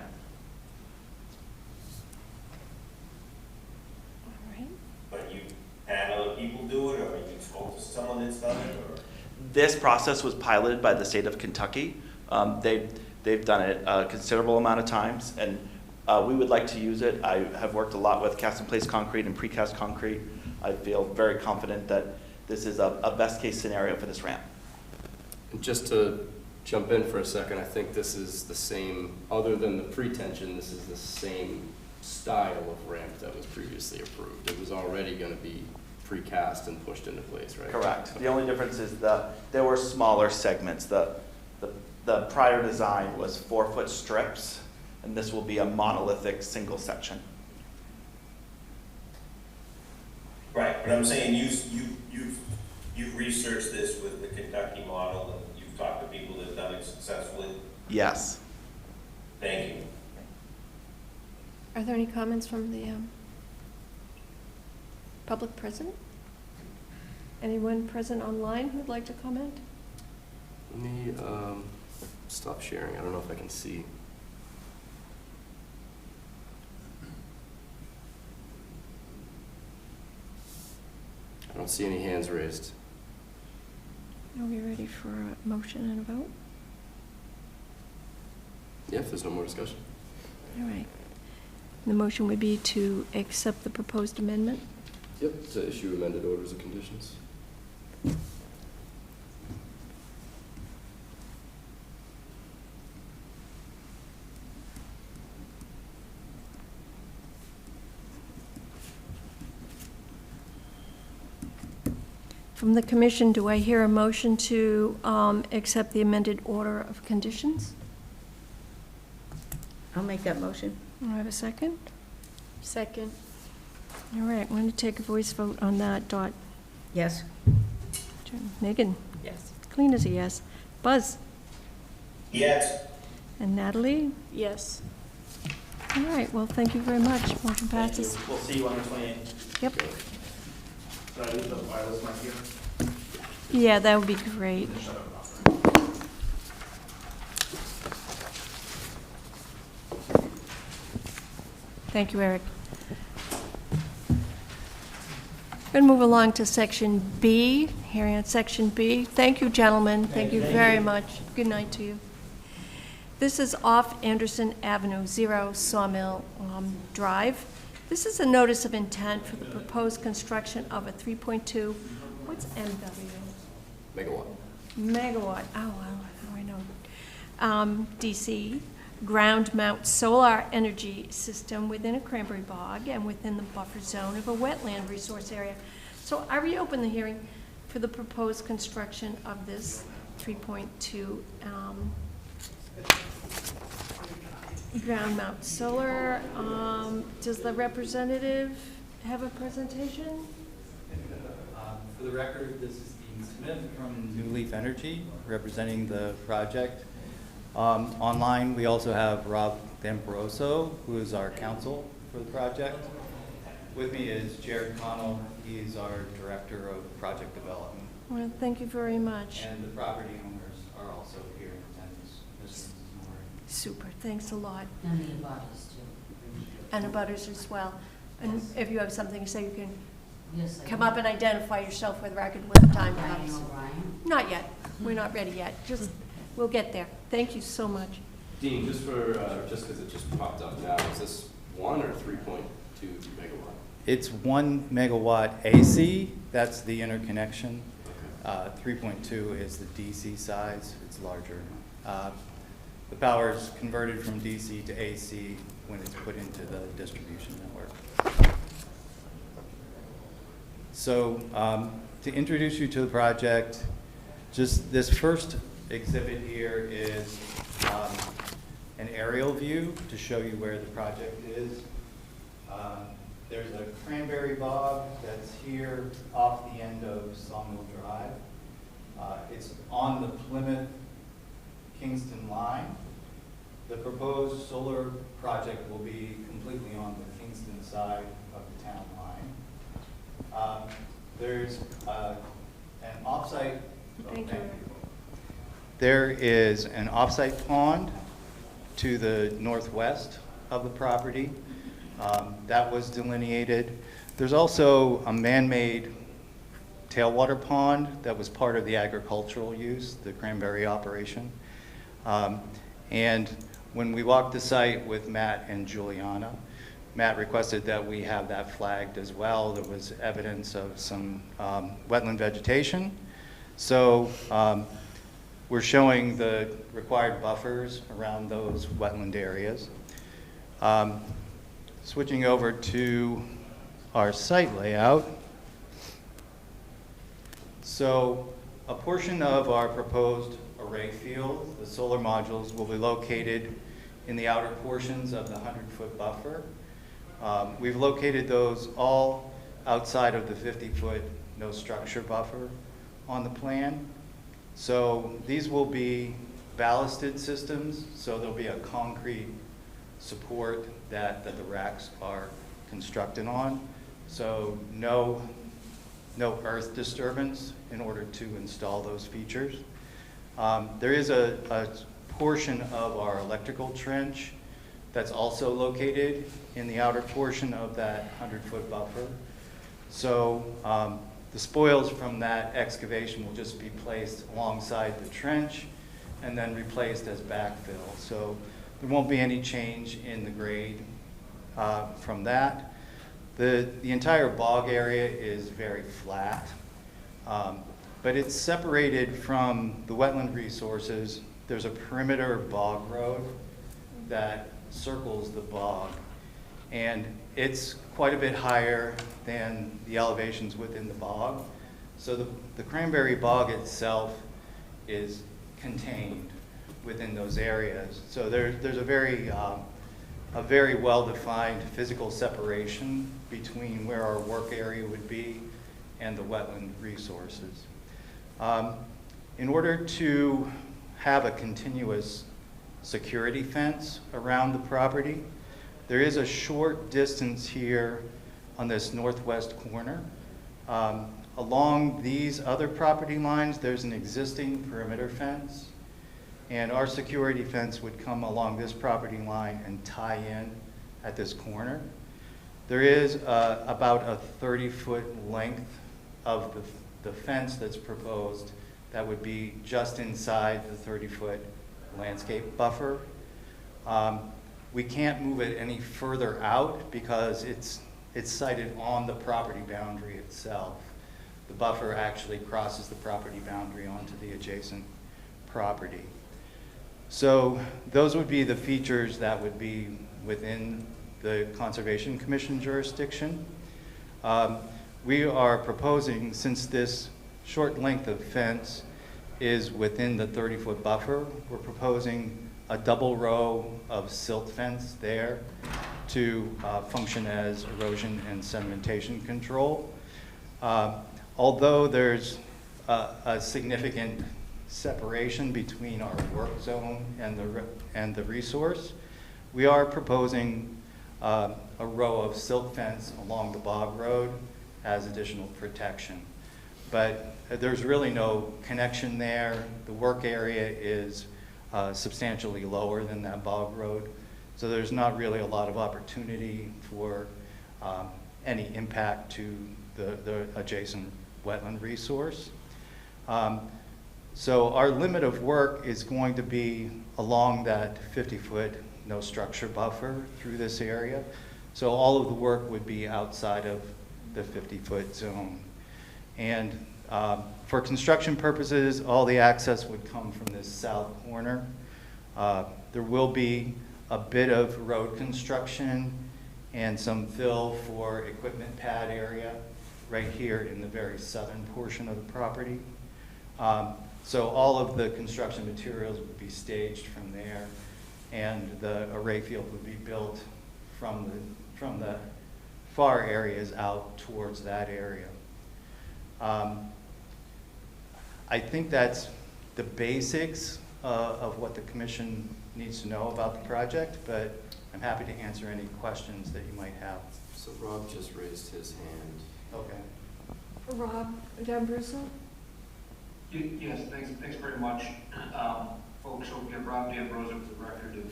Speaker 1: All right.
Speaker 8: But you had other people do it, or you spoke to someone that's done it, or?
Speaker 5: This process was piloted by the state of Kentucky. They've done it a considerable amount of times, and we would like to use it. I have worked a lot with cast-in-place concrete and precast concrete. I feel very confident that this is a best-case scenario for this ramp.
Speaker 2: And just to jump in for a second, I think this is the same, other than the pre-tension, this is the same style of ramp that was previously approved. It was already going to be precast and pushed into place, right?
Speaker 5: Correct. The only difference is there were smaller segments. The prior design was 4-foot strips, and this will be a monolithic single section.
Speaker 8: Right, but I'm saying you've researched this with the Kentucky model, and you've talked to people that have done it successfully.
Speaker 5: Yes.
Speaker 8: Thank you.
Speaker 1: Are there any comments from the public present? Anyone present online who'd like to comment?
Speaker 2: Let me stop sharing. I don't know if I can see. I don't see any hands raised.
Speaker 1: Are we ready for a motion and a vote?
Speaker 2: Yeah, if there's no more discussion.
Speaker 1: All right. The motion would be to accept the proposed amendment.
Speaker 2: Yep, to issue amended orders of conditions.
Speaker 1: From the commission, do I hear a motion to accept the amended order of conditions?
Speaker 6: I'll make that motion.
Speaker 1: Do I have a second? Second. All right, I'm going to take a voice vote on that. Dot.
Speaker 6: Yes.
Speaker 1: Megan?
Speaker 3: Yes.
Speaker 1: Clean as a yes. Buzz?
Speaker 8: Yes.
Speaker 1: And Natalie?
Speaker 3: Yes.
Speaker 1: All right, well, thank you very much. Motion
Speaker 5: Thank you.
Speaker 1: passes.
Speaker 5: We'll see you on the 28th.
Speaker 1: Yep.
Speaker 5: Should I leave the wireless mic here?
Speaker 1: Yeah, that would be great.
Speaker 5: Shut up.
Speaker 1: Thank you, Eric. Going to move along to Section B, hearing on Section B. Thank you, gentlemen. Thank you very much. Good night to you. This is off Anderson Avenue, 0 Sawmill Drive. This is a notice of intent for the proposed construction of a 3.2, what's MW?
Speaker 2: Megawatt.
Speaker 1: Megawatt, how I know. DC, ground mount solar energy system within a cranberry bog and within the buffer zone of a wetland resource area. So I reopen the hearing for the proposed construction of this 3.2 ground mount solar. Does the representative have a presentation?
Speaker 9: For the record, this is Dean Smith from New Leaf Energy, representing the project. Online, we also have Rob D'Ambrosio, who is our counsel for the project. with me is Jared Connell. He's our Director of Project Development.
Speaker 1: Well, thank you very much.
Speaker 9: And the property owners are also here in attendance. Mr. and Mrs. Murray.
Speaker 1: Super, thanks a lot.
Speaker 10: And the abutters too.
Speaker 1: And the butters as well. And if you have something to say, you can
Speaker 10: Yes, I
Speaker 1: come
Speaker 10: do.
Speaker 1: up and identify yourself for the record when the time
Speaker 10: Diane
Speaker 1: comes.
Speaker 10: O'Brien.
Speaker 1: Not yet. We're not ready yet. Just, we'll get there. Thank you so much.
Speaker 2: Dean, just because it just popped up now, is this 1 or 3.2 megawatt?
Speaker 9: It's 1 megawatt AC. That's the interconnection. 3.2 is the DC size. It's larger. The power is converted from DC to AC when it's put into the distribution network. So to introduce you to the project, just this first exhibit here is an aerial view to show you where the project is. There's a cranberry bog that's here off the end of Sawmill Drive. It's on the Plymouth Kingston line. The proposed solar project will be completely on the Kingston side of the town line. There's an offsite.
Speaker 1: Thank you.
Speaker 9: There is an offsite pond to the northwest of the property. That was delineated. There's also a man-made tailwater pond that was part of the agricultural use, the cranberry operation. And when we walked the site with Matt and Juliana, Matt requested that we have that flagged as well. There was evidence of some wetland vegetation. So we're showing the required buffers around those wetland areas. Switching over to our site layout. So a portion of our proposed array field, the solar modules, will be located in the outer portions of the 100-foot buffer. We've located those all outside of the 50-foot no structure buffer on the plan. So these will be ballasted systems, so there'll be a concrete support that the racks are constructed on. So no earth disturbance in order to install those features. There is a portion of our electrical trench that's also located in the outer portion of that 100-foot buffer. So the spoils from that excavation will just be placed alongside the trench and then replaced as backfill. So there won't be any change in the grade from that. The entire bog area is very flat, but it's separated from the wetland resources. There's a perimeter bog road that circles the bog, and it's quite a bit higher than the elevations within the bog. So the cranberry bog itself is contained within those areas. So there's a very well-defined physical separation between where our work area would be and the wetland resources. In order to have a continuous security fence around the property, there is a short distance here on this northwest corner. Along these other property lines, there's an existing perimeter fence, and our security fence would come along this property line and tie in at this corner. There is about a 30-foot length of the fence that's proposed that would be just inside the 30-foot landscape buffer. We can't move it any further out because it's sited on the property boundary itself. The buffer actually crosses the property boundary onto the adjacent property. So those would be the features that would be within the Conservation Commission jurisdiction. We are proposing, since this short length of fence is within the 30-foot buffer, we're proposing a double row of silt fence there to function as erosion and sedimentation control. Although there's a significant separation between our work zone and the resource, we are proposing a row of silk fence along the bog road as additional protection. But there's really no connection there. The work area is substantially lower than that bog road, so there's not really a lot of opportunity for any impact to the adjacent wetland resource. So our limit of work is going to be along that 50-foot no structure buffer through this area. So all of the work would be outside of the 50-foot zone. And for construction purposes, all the access would come from this south corner. There will be a bit of road construction and some fill for equipment pad area right here in the very southern portion of the property. So all of the construction materials would be staged from there, and the array field would be built from the far areas out towards that area. I think that's the basics of what the commission needs to know about the project, but I'm happy to answer any questions that you might have.
Speaker 2: So Rob just raised his hand.
Speaker 9: Okay.
Speaker 1: Rob D'Ambrosio?
Speaker 7: Yes, thanks very much. Folks, so we have Rob D'Ambrosio for the record of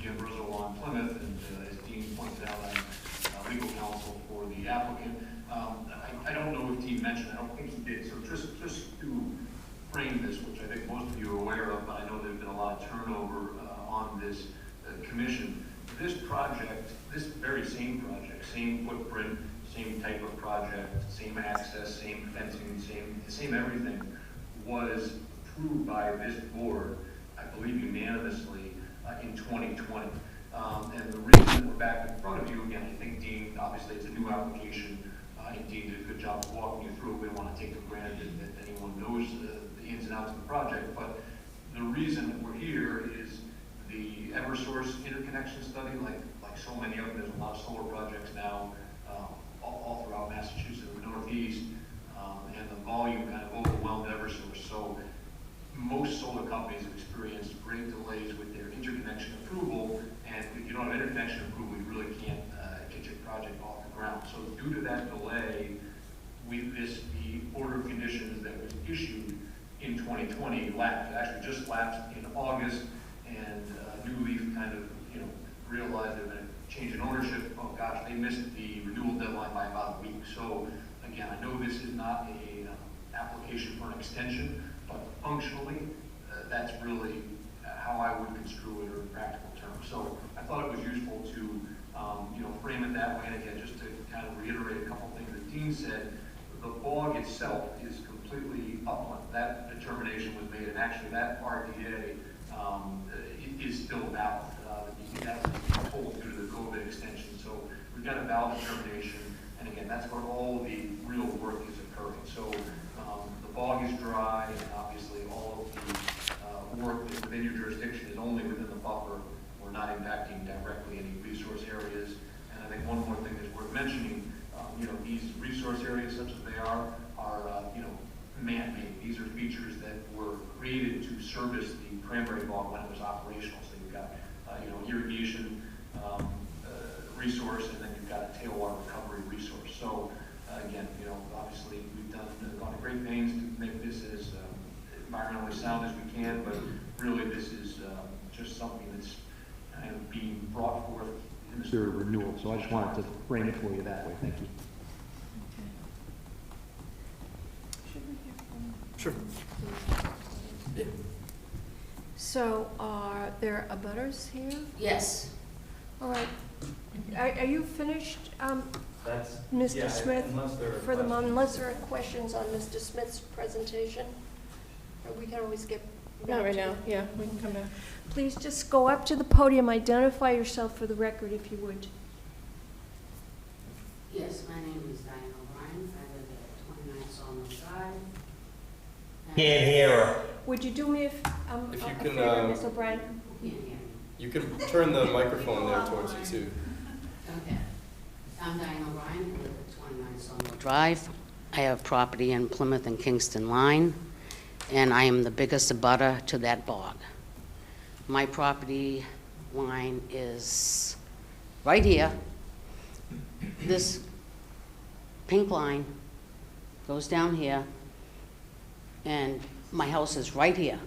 Speaker 7: D'Ambrosio Law in Plymouth, and as Dean pointed out, I'm legal counsel for the applicant. I don't know if Dean mentioned, I don't think he did, so just to frame this, which I think most of you are aware of, but I know there's been a lot of turnover on this commission. This project, this very same project, same footprint, same type of project, same access, same fencing, same everything, was approved by this board, I believe unanimously, in 2020. And the reason we're back in front of you, again, I think Dean, obviously it's a new application, and Dean did a good job of walking you through it. We don't want to take for granted that anyone knows the ins and outs of the project, but the reason that we're here is the Eversource interconnection study, like so many of them, there's a lot of solar projects now all throughout Massachusetts and the Northeast, and the volume kind of overwhelmed Eversource. So most solar companies have experienced great delays with their interconnection approval, and if you don't have interconnection approval, you really can't get your project off the ground. So due to that delay, the order of conditions that was issued in 2020 lapsed, actually just lapsed in August, and New Leaf kind of, realized they're going to change in ownership. Oh gosh, they missed the renewal deadline by about a week. So again, I know this is not a application for an extension, but functionally, that's really how I would construe it, or in practical terms. So I thought it was useful to, frame it that way. And again, just to kind of reiterate a couple things that Dean said, the bog itself is completely upland. That determination was made, and actually that RDA is still valid. That was pulled due to the COVID extension. So we've got a valid determination, and again, that's where all the real work is occurring. So the bog is dry, and obviously all of the work that's within your jurisdiction is only within the buffer. We're not impacting directly any resource areas. And I think one more thing that's worth mentioning, these resource areas, such as they are man-made. These are features that were created to service the cranberry bog when it was operational. So you've got, irrigation resource, and then you've got a tailwater recovery resource. So again, obviously we've gone to great pains to make this as environmentally sound as we can, but really this is just something that's kind of being brought forth in the
Speaker 11: renewal. So I just wanted to frame it for you that way. Thank you.
Speaker 2: Sure. Yeah.
Speaker 1: So are there abutters here?
Speaker 10: Yes.
Speaker 1: All right. Are you finished,
Speaker 9: That's,
Speaker 1: Mr.
Speaker 9: yeah,
Speaker 1: Smith?
Speaker 9: unless there are
Speaker 1: For the moment,
Speaker 9: questions.
Speaker 1: unless there are questions on Mr. Smith's presentation, or we can always get.
Speaker 3: Not right now, yeah, we can come back.
Speaker 1: Please just go up to the podium, identify yourself for the record if you would.
Speaker 10: Yes, my name is Diane O'Brien. I live at 29 Sawmill Drive.
Speaker 8: Can't hear her.
Speaker 1: Would you do me
Speaker 2: If you
Speaker 1: a
Speaker 2: can,
Speaker 1: favor, Ms. O'Brien?
Speaker 10: Can't hear me.
Speaker 2: You can turn the microphone there towards you too.
Speaker 10: Okay. I'm Diane O'Brien. I live at 29 Sawmill Drive. I have property in Plymouth and Kingston line, and I am the biggest abutter to that bog. My property line is right here, This pink line goes down here, and my house is right here.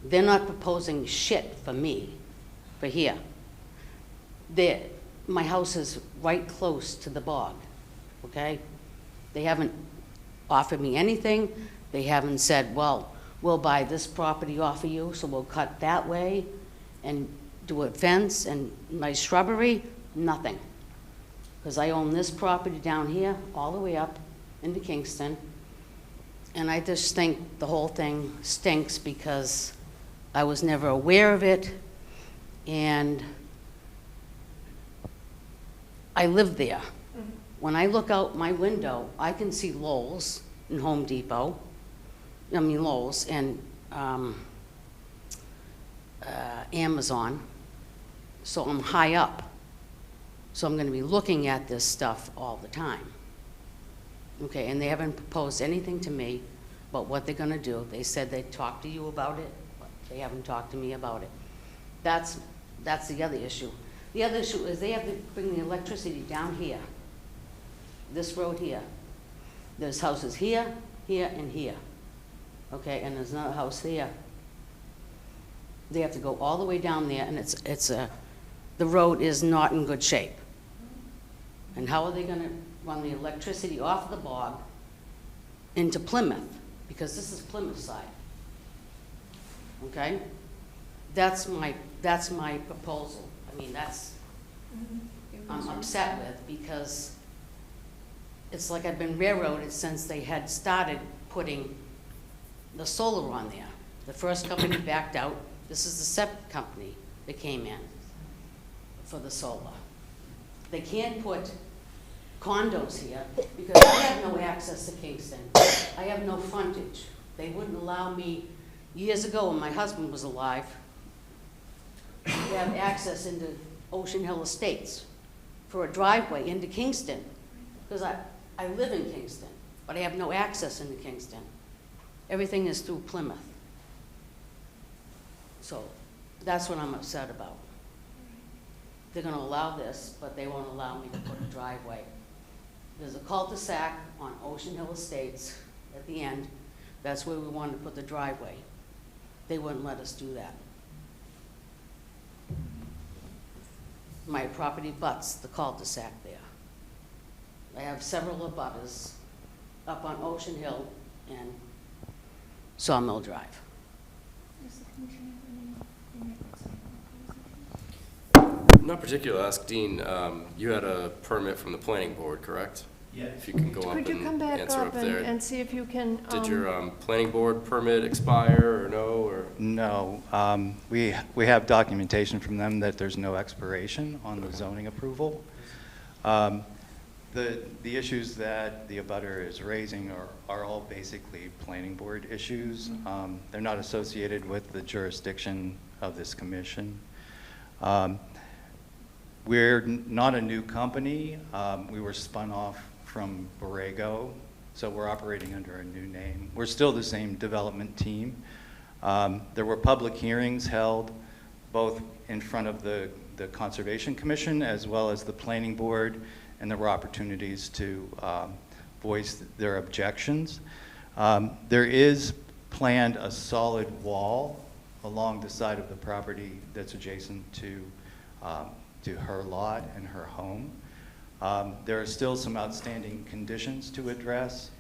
Speaker 10: They're not proposing shit for me, for here. My house is right close to the bog, okay? They haven't offered me anything. They haven't said, well, we'll buy this property off of you, so we'll cut that way and do a fence and nice shrubbery. Nothing. Because I own this property down here, all the way up into Kingston. And I just think the whole thing stinks because I was never aware of it, and I live there. When I look out my window, I can see Lowe's and Home Depot. I mean Lowe's and Amazon. So I'm high up. So I'm going to be looking at this stuff all the time. Okay, and they haven't proposed anything to me about what they're going to do. They said they'd talk to you about it, but they haven't talked to me about it. That's the other issue. The other issue is they have to bring the electricity down here, this road here. There's houses here, here, and here. Okay, and there's another house there. They have to go all the way down there, and the road is not in good shape. And how are they going to run the electricity off the bog into Plymouth? Because this is Plymouth side. Okay? That's my proposal. I mean, I'm upset with, because it's like I've been railroaded since they had started putting the solar on there. The first company backed out. This is the second company that came in for the solar. They can't put condos here because I have no access to Kingston. I have no frontage. They wouldn't allow me, years ago when my husband was alive, to have access into Ocean Hill Estates for a driveway into Kingston, because I live in Kingston, but I have no access into Kingston. Everything is through Plymouth. So that's what I'm upset about. They're going to allow this, but they won't allow me to put a driveway. There's a cul-de-sac on Ocean Hill Estates at the end. That's where we wanted to put the driveway. They wouldn't let us do that. My property butts the cul-de-sac there. I have several abutters up on Ocean Hill and Sawmill Drive.
Speaker 2: Not particularly. Ask Dean. You had a permit from the planning board, correct?
Speaker 5: Yeah.
Speaker 2: If you can go up
Speaker 1: Could you come
Speaker 2: and
Speaker 1: back
Speaker 2: answer
Speaker 1: up
Speaker 2: up there.
Speaker 1: and see if you can?
Speaker 2: Did your planning board permit expire or no? Or
Speaker 9: No, we have documentation from them that there's no expiration on the zoning approval. The issues that the abutter is raising are all basically planning board issues. They're not associated with the jurisdiction of this commission. We're not a new company. We were spun off from Borrego, so we're operating under a new name. We're still the same development team. There were public hearings held both in front of the Conservation Commission as well as the Planning Board, and there were opportunities to voice their objections. There is planned a solid wall along the side of the property that's adjacent to her lot and her home. There are still some outstanding conditions to address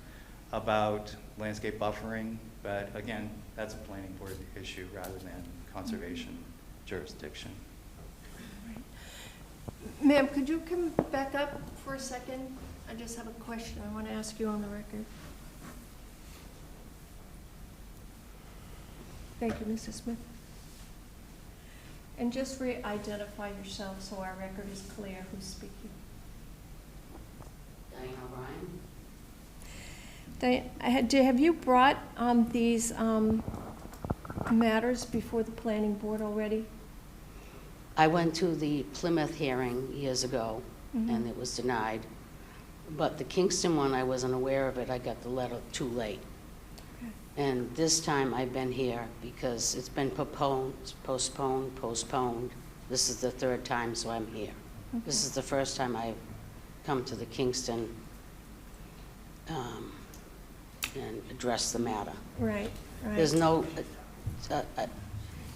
Speaker 9: about landscape buffering, but again, that's a planning board issue rather than conservation jurisdiction.
Speaker 1: Ma'am, could you come back up for a second? I just have a question I want to ask you on the record. Thank you, Mrs. Smith. And just re-identify yourself so our record is clear who's speaking.
Speaker 10: Diane O'Brien.
Speaker 1: Have you brought these matters before the planning board already?
Speaker 10: I went to the Plymouth hearing years ago, and it was denied. But the Kingston one, I wasn't aware of it. I got the letter too late.
Speaker 1: Okay.
Speaker 10: And this time I've been here because it's been postponed. This is the third time, so I'm here. This is the first time I've come to the Kingston and addressed the matter.
Speaker 1: Right, right.
Speaker 10: There's no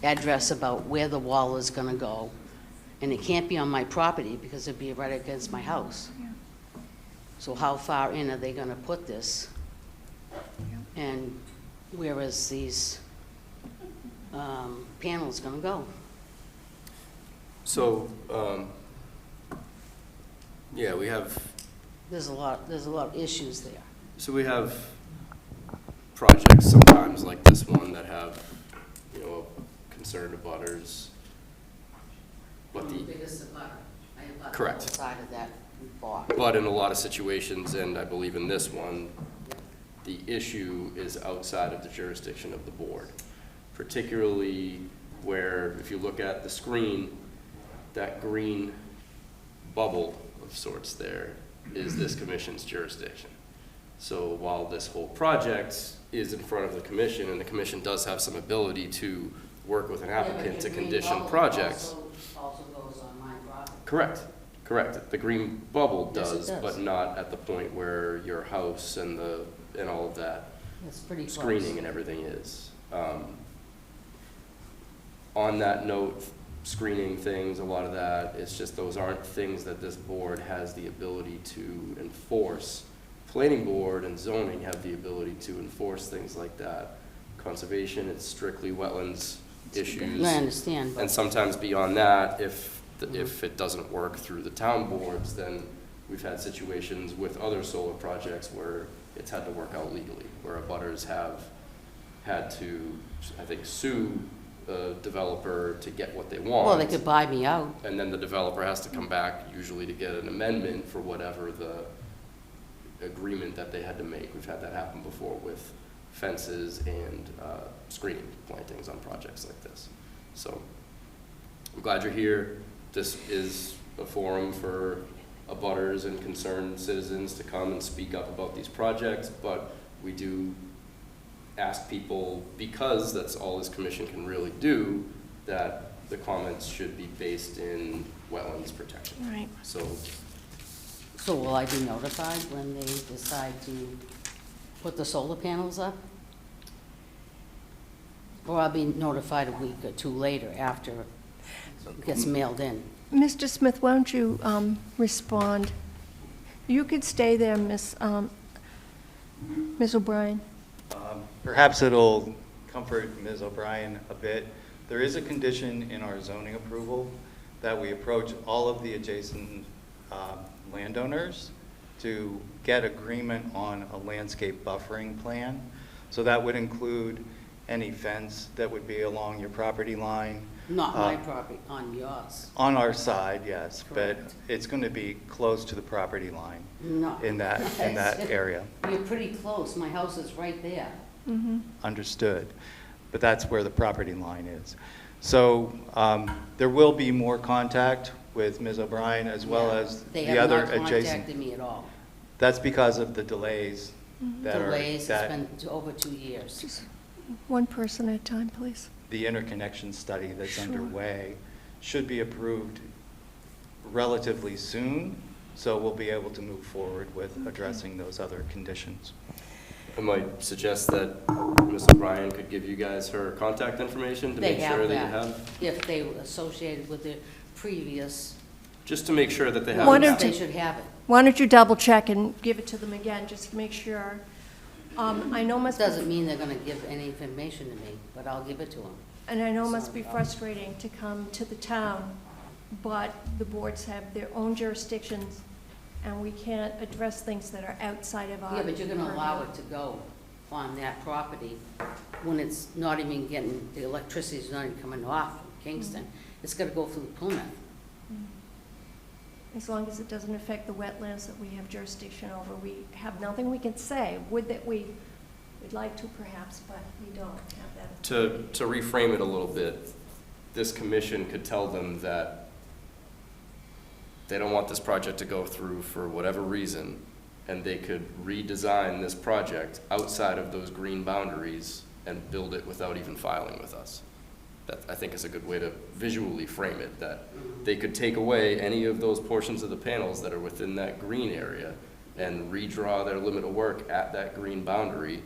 Speaker 10: address about where the wall is gonna go, and it can't be on my property because it'd be right against my house. So how far in are they gonna put this? And where is these panels gonna go?
Speaker 2: So, yeah, we have,
Speaker 10: There's a lot of issues there.
Speaker 2: so we have projects sometimes like this one that have, you know, concerned abutters. But
Speaker 10: I'm
Speaker 2: the,
Speaker 10: biggest abutter. I abut
Speaker 2: Correct.
Speaker 10: the whole side of that block.
Speaker 2: but in a lot of situations, and I believe in this one, the issue is outside of the jurisdiction of the board. Particularly where, if you look at the screen, that green bubble of sorts there is this commission's jurisdiction. So while this whole project is in front of the commission, and the commission does have some ability to work with an applicant to condition projects.
Speaker 10: Also goes on my property.
Speaker 2: Correct, correct. The green bubble
Speaker 10: Yes, it
Speaker 2: does,
Speaker 10: does.
Speaker 2: but not at the point where your house and all of that
Speaker 10: It's pretty close.
Speaker 2: screening and everything is. On that note, screening things, a lot of that, it's just those aren't things that this board has the ability to enforce. Planning board and zoning have the ability to enforce things like that. Conservation, it's strictly wetlands issues.
Speaker 10: I understand, but
Speaker 2: And sometimes beyond that, if it doesn't work through the town boards, then we've had situations with other solar projects where it's had to work out legally, where abutters have had to, I think, sue a developer to get what they want.
Speaker 10: well, they could buy me out.
Speaker 2: And then the developer has to come back usually to get an amendment for whatever the agreement that they had to make. We've had that happen before with fences and screening plantings on projects like this. So I'm glad you're here. This is a forum for abutters and concerned citizens to come and speak up about these projects, but we do ask people, because that's all this commission can really do, that the comments should be based in wetlands protection.
Speaker 1: Right.
Speaker 2: So
Speaker 10: So will I be notified when they decide to put the solar panels up? Or I'll be notified a week or two later after it gets mailed in?
Speaker 1: Mr. Smith, why don't you respond? You could stay there, Ms. O'Brien.
Speaker 9: Perhaps it'll comfort Ms. O'Brien a bit. There is a condition in our zoning approval that we approach all of the adjacent landowners to get agreement on a landscape buffering plan. So that would include any fence that would be along your property line.
Speaker 10: Not my property, on yours.
Speaker 9: On our side, yes, but
Speaker 10: Correct.
Speaker 9: it's going to be close to the property line
Speaker 10: No.
Speaker 9: in that area.
Speaker 10: You're pretty close. My house is right there.
Speaker 9: Understood. But that's where the property line is. So there will be more contact with Ms. O'Brien as well
Speaker 10: Yeah.
Speaker 9: as
Speaker 10: They
Speaker 9: the
Speaker 10: have
Speaker 9: other
Speaker 10: not
Speaker 9: adjacent.
Speaker 10: contacted me at all.
Speaker 9: That's because of the delays that are,
Speaker 10: Delays, it's
Speaker 9: that
Speaker 10: been over 2 years.
Speaker 1: Just one person at a time, please.
Speaker 9: the interconnection study that's
Speaker 1: Sure.
Speaker 9: underway should be approved relatively soon. So we'll be able to move forward with addressing those other conditions.
Speaker 2: I might suggest that Ms. O'Brien could give you guys her contact information to
Speaker 10: They
Speaker 2: make sure that you
Speaker 10: have
Speaker 2: have,
Speaker 10: that. If they were associated with the previous,
Speaker 2: just to make sure that they have.
Speaker 1: Why
Speaker 2: it.
Speaker 1: don't
Speaker 10: they
Speaker 1: you-
Speaker 10: should have it.
Speaker 1: Why don't you double check and give it to them again, just to make sure. I know must be,
Speaker 10: Doesn't mean they're gonna give any information to me, but I'll give it to them.
Speaker 1: and I know it must be frustrating to come to the town, but the boards have their own jurisdictions, and we can't address things that are outside of our.
Speaker 10: Yeah, but you're gonna allow
Speaker 1: purview.
Speaker 10: it to go on that property when it's not even getting, the electricity's not even coming off from Kingston. It's gotta go through Plymouth.
Speaker 1: As long as it doesn't affect the wetlands that we have jurisdiction over, we have nothing we can say. Would that we'd like to perhaps, but we don't have that.
Speaker 2: To reframe it a little bit, this commission could tell them that they don't want this project to go through for whatever reason, and they could redesign this project outside of those green boundaries and build it without even filing with us. that I think is a good way to visually frame it, that they could take away any of those portions of the panels that are within that green area and redraw their limit of work at that green boundary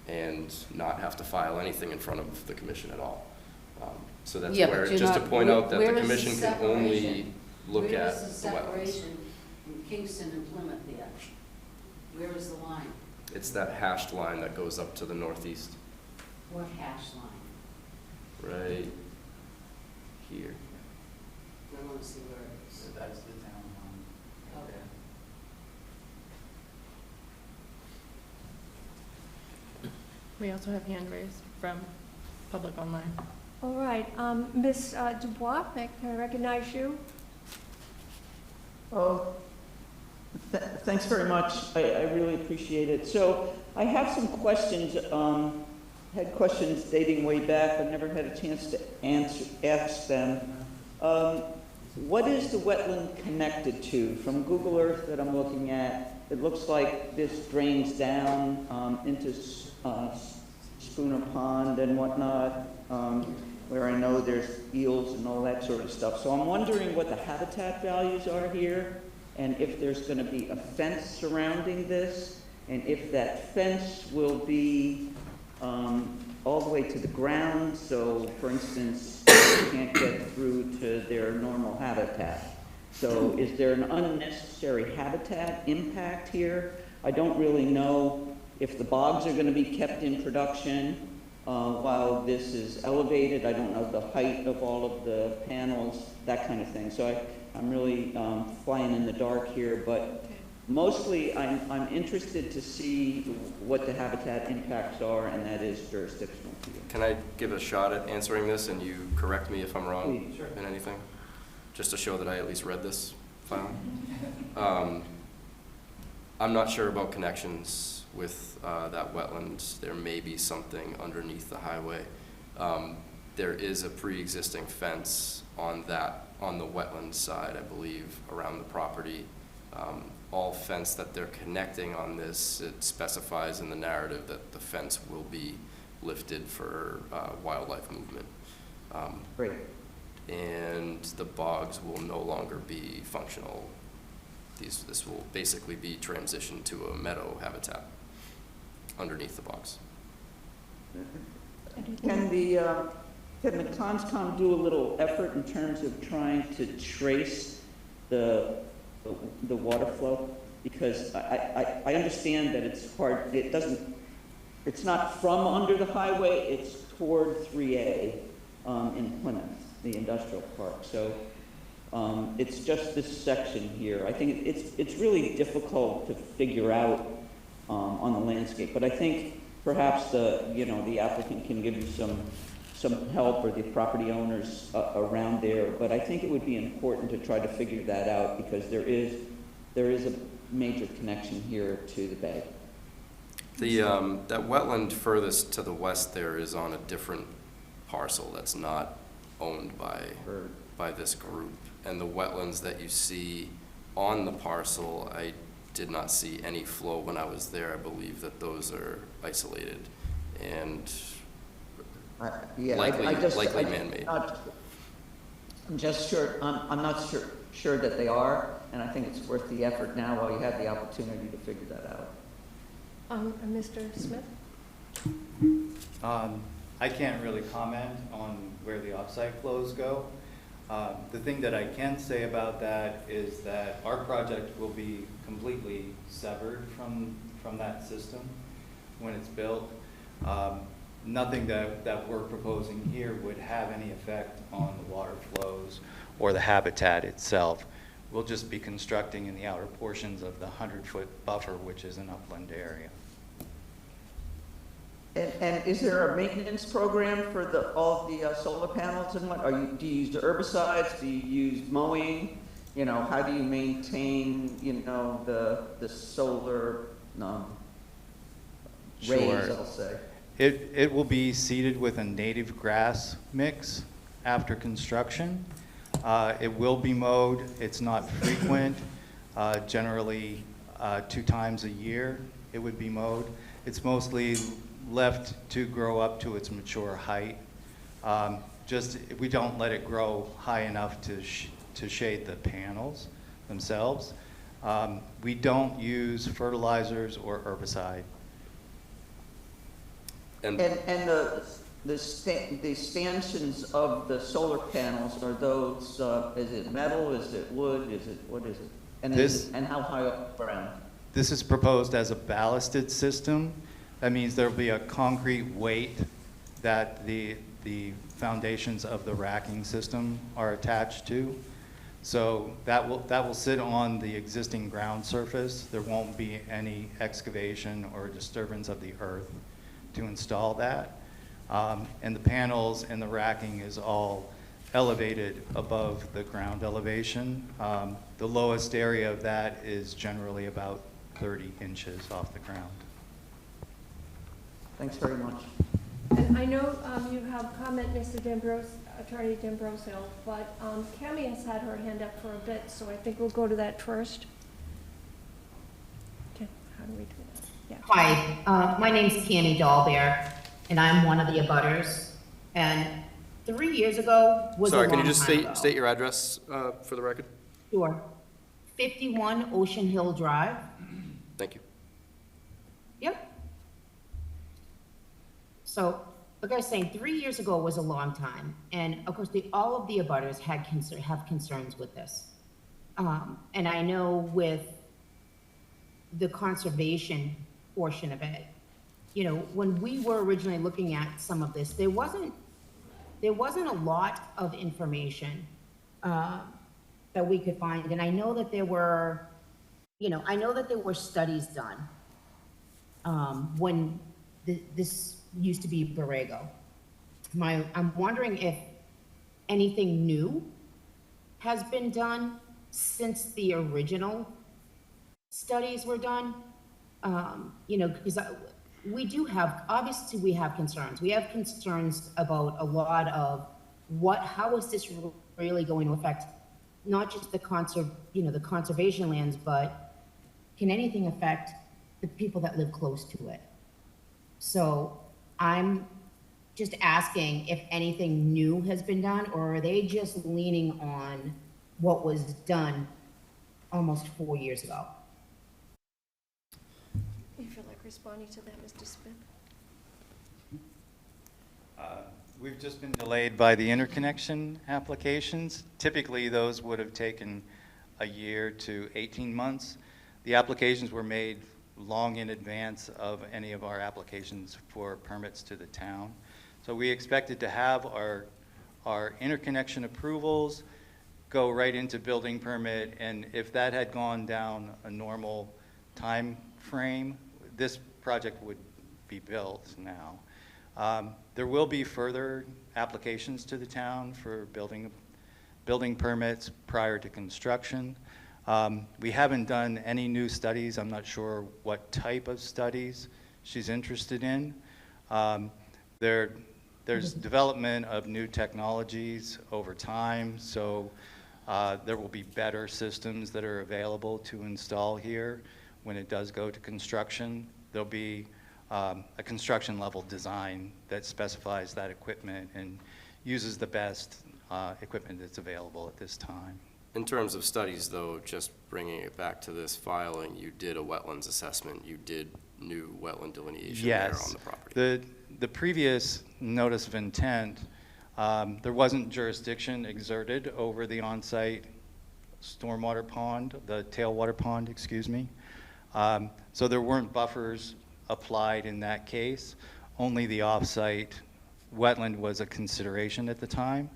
Speaker 2: and not have to file anything in front of the commission at all. So that's
Speaker 10: Yeah, but
Speaker 2: where,
Speaker 10: you're
Speaker 2: just to
Speaker 10: not-
Speaker 2: point out that
Speaker 10: where
Speaker 2: the
Speaker 10: is the
Speaker 2: commission can only
Speaker 10: separation?
Speaker 2: look
Speaker 10: Where
Speaker 2: at
Speaker 10: is
Speaker 2: the
Speaker 10: the
Speaker 2: wetlands.
Speaker 10: separation from Kingston and Plymouth there? Where is the line?
Speaker 2: It's that hashed line that goes up to the northeast,
Speaker 10: What hash line?
Speaker 2: right here.
Speaker 10: I want to see where it is.
Speaker 9: That's the town line.
Speaker 10: Okay.
Speaker 3: We also have hand raised from public online.
Speaker 1: All right, Ms. Dubois, can I recognize you?
Speaker 12: Oh, thanks very much. I really appreciate it. So I have some questions, had questions dating way back, but never had a chance to ask them. What is the wetland connected to? From Google Earth that I'm looking at, it looks like this drains down into Schooner Pond and whatnot, where I know there's eels and all that sort of stuff. So I'm wondering what the habitat values are here, and if there's going to be a fence surrounding this, and if that fence will be all the way to the ground, so for instance, they can't get through to their normal habitat. So is there an unnecessary habitat impact here? I don't really know if the bogs are going to be kept in production while this is elevated. I don't know the height of all of the panels, that kind of thing. So I'm really flying in the dark here, but mostly I'm interested to see what the habitat impacts are, and that is jurisdictional to you.
Speaker 2: Can I give a shot at answering this and you correct me if I'm wrong
Speaker 12: Please. Sure.
Speaker 2: in anything? Just to show that I at least read this file. I'm not sure about connections with that wetland. There may be something underneath the highway. There is a pre-existing fence on the wetland side, I believe, around the property. All fence that they're connecting on this, it specifies in the narrative that the fence will be lifted for wildlife movement.
Speaker 12: Great.
Speaker 2: And the bogs will no longer be functional. This will basically be transitioned to a meadow habitat underneath the bogs.
Speaker 12: Can the Conscom do a little effort in terms of trying to trace the water flow? Because I understand that it's hard, it's not from under the highway, it's toward 3A in Plymouth, the industrial park. So it's just this section here. I think it's really difficult to figure out on the landscape, but I think perhaps the applicant can give you some help, or the property owners around there. But I think it would be important to try to figure that out, because there is a major connection here to the bay.
Speaker 2: That wetland furthest to the west there is on a different parcel that's not owned by this group. And the wetlands that you see on the parcel, I did not see any flow when I was there. I believe that those are isolated and likely man-made.
Speaker 12: I'm just sure, I'm not sure that they are, and I think it's worth the effort now while you have the opportunity to figure that out.
Speaker 1: Mr. Smith?
Speaker 9: I can't really comment on where the offsite flows go. The thing that I can say about that is that our project will be completely severed from that system when it's built. Nothing that we're proposing here would have any effect on the water flows or the habitat itself. We'll just be constructing in the outer portions of the 100-foot buffer, which is an upland area.
Speaker 12: And is there a maintenance program for all of the solar panels and what? Do you use the herbicides? Do you use mowing? How do you maintain, the solar rays, I'll say?
Speaker 9: It will be seeded with a native grass mix after construction. It will be mowed. It's not frequent. Generally, 2 times a year it would be mowed. It's mostly left to grow up to its mature height. just, we don't let it grow high enough to shade the panels themselves. We don't use fertilizers or herbicide.
Speaker 2: And
Speaker 12: And the stanchions of the solar panels, are those, is it metal, is it wood, what is it? And and how high up ground?
Speaker 9: This is proposed as a ballasted system. That means there'll be a concrete weight that the foundations of the racking system are attached to. So that will sit on the existing ground surface. There won't be any excavation or disturbance of the earth to install that. And the panels and the racking is all elevated above the ground elevation. The lowest area of that is generally about 30 inches off the ground.
Speaker 12: Thanks very much.
Speaker 1: And I know you have comment, Mr. Attorney D'Ambrosio, but Cami has had her hand up for a bit, so I think we'll go to that first. Okay, how do we do that? Yeah.
Speaker 13: Hi, my name's Cami Dahlbear, and I'm one of the abutters. And 3 years ago was
Speaker 2: sorry,
Speaker 13: a
Speaker 2: can
Speaker 13: long
Speaker 2: you just
Speaker 13: time ago.
Speaker 2: state your address for the record?
Speaker 13: Sure. 51 Ocean Hill Drive.
Speaker 2: Thank you.
Speaker 13: Yep. So, like I was saying, 3 years ago was a long time, and of course, all of the abutters have concerns with this. And I know with the conservation portion of it, you know, when we were originally looking at some of this, there wasn't a lot of information that we could find, and I know that there were, studies done when this used to be Borrego. I'm wondering if anything new has been done since the original studies were done. Because obviously we have concerns. We have concerns about a lot of how is this really going to affect not just the conservation lands, but can anything affect the people that live close to it? So I'm just asking if anything new has been done, or are they just leaning on what was done almost 4 years ago?
Speaker 1: You feel like responding to that, Mr. Smith?
Speaker 9: We've just been delayed by the interconnection applications. Typically, those would have taken a year to 18 months. The applications were made long in advance of any of our applications for permits to the town. So we expected to have our interconnection approvals go right into building permit, and if that had gone down a normal time frame, this project would be built now. There will be further applications to the town for building permits prior to construction. We haven't done any new studies. I'm not sure what type of studies she's interested in. There's development of new technologies over time, so there will be better systems that are available to install here when it does go to construction. There'll be a construction level design that specifies that equipment and uses the best equipment that's available at this time.
Speaker 2: In terms of studies, though, just bringing it back to this filing, you did a wetlands assessment, you did new wetland delineation there on the property.
Speaker 9: Yes. The previous notice of intent, there wasn't jurisdiction exerted over the on-site stormwater pond, the tailwater pond, excuse me. So there weren't buffers applied in that case. Only the off-site wetland was a consideration at the time.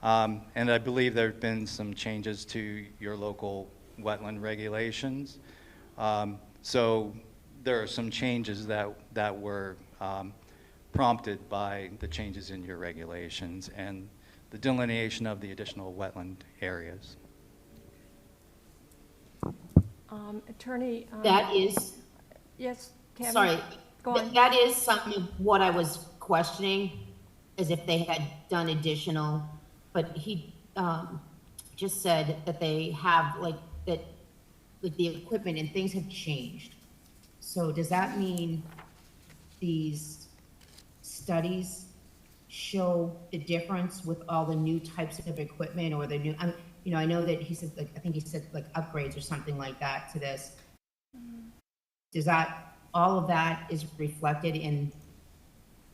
Speaker 9: And I believe there have been some changes to your local wetland regulations. So there are some changes that were prompted by the changes in your regulations and the delineation of the additional wetland areas.
Speaker 1: Attorney?
Speaker 13: That is,
Speaker 1: Yes, Tammy?
Speaker 13: sorry,
Speaker 1: Go on.
Speaker 13: that is some of what I was questioning, as if they had done additional, but he just said that they have, like the equipment and things have changed. So does that mean these studies show the difference with all the new types of equipment or the new, you know, I know that he said, like, I think he said like upgrades or something like that to this. Does that, all of that is reflected in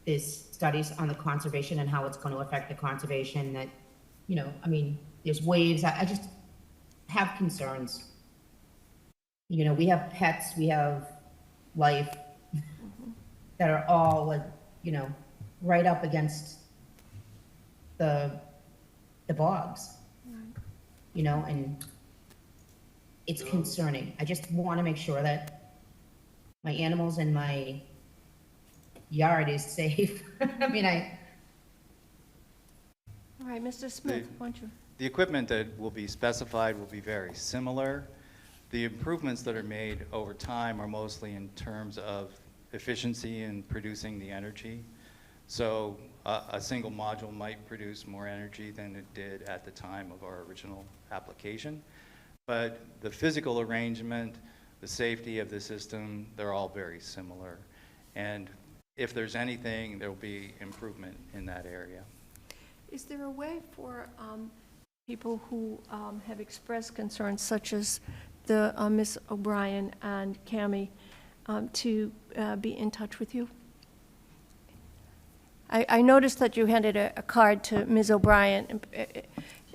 Speaker 13: this studies on the conservation and how it's going to affect the conservation that, you know, I mean, there's waves, I just have concerns. You know, we have pets, we have life that are all like, you know, right up against the bogs, you know, and it's concerning. I just want to make sure that my animals and my yard is safe. I mean,
Speaker 1: All right, Mr. Smith, why don't you?
Speaker 9: The equipment that will be specified will be very similar. The improvements that are made over time are mostly in terms of efficiency in producing the energy. So a single module might produce more energy than it did at the time of our original application. But the physical arrangement, the safety of the system, they're all very similar. And if there's anything, there'll be improvement in that area.
Speaker 1: Is there a way for people who have expressed concerns, such as the Ms. O'Brien and Cammie, to be in touch with you? I noticed that you handed a card to Ms. O'Brien. It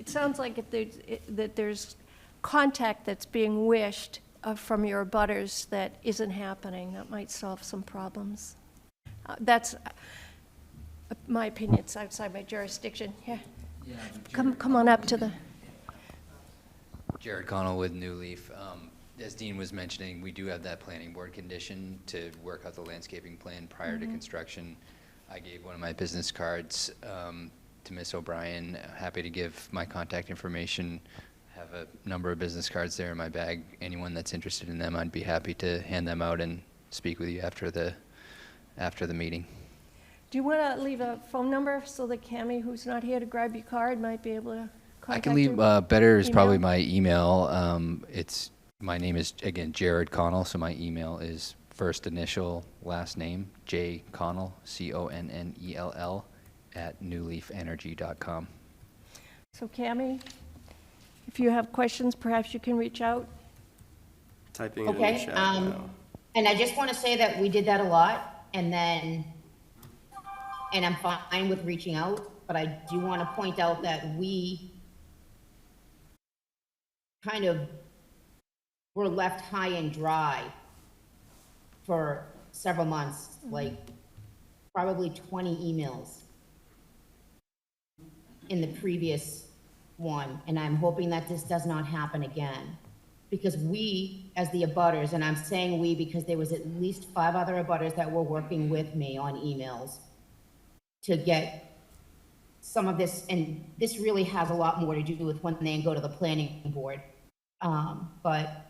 Speaker 1: sounds like that there's contact that's being wished from your abutters that isn't happening. That might solve some problems. That's my opinion. It's outside my jurisdiction. Yeah. Come on up to the.
Speaker 14: Jared Connell with New Leaf. As Dean was mentioning, we do have that planning board condition to work out the landscaping plan prior to construction. I gave one of my business cards to Ms. O'Brien. Happy to give my contact information. I have a number of business cards there in my bag. Anyone that's interested in them, I'd be happy to hand them out and speak with you after the meeting.
Speaker 1: Do you want to leave a phone number so that Cammie, who's not here to grab your card, might be able to contact you?
Speaker 14: I can leave, better is probably
Speaker 1: Email?
Speaker 14: my email. My name is, again, Jared Connell, so my email is first initial, last name, J. Connell, CONNELL, @newleafenergy.com.
Speaker 1: So Cammie, if you have questions, perhaps you can reach out.
Speaker 2: Typing it in the
Speaker 13: okay,
Speaker 2: chat now.
Speaker 13: and I just want to say that we did that a lot, and I'm fine with reaching out, but I do want to point out that we kind of were left high and dry for several months, like probably 20 emails in the previous one, and I'm hoping that this does not happen again. Because we, as the abutters, and I'm saying we because there was at least 5 other abutters that were working with me on emails to get some of this, and this really has a lot more to do with when they go to the planning board. But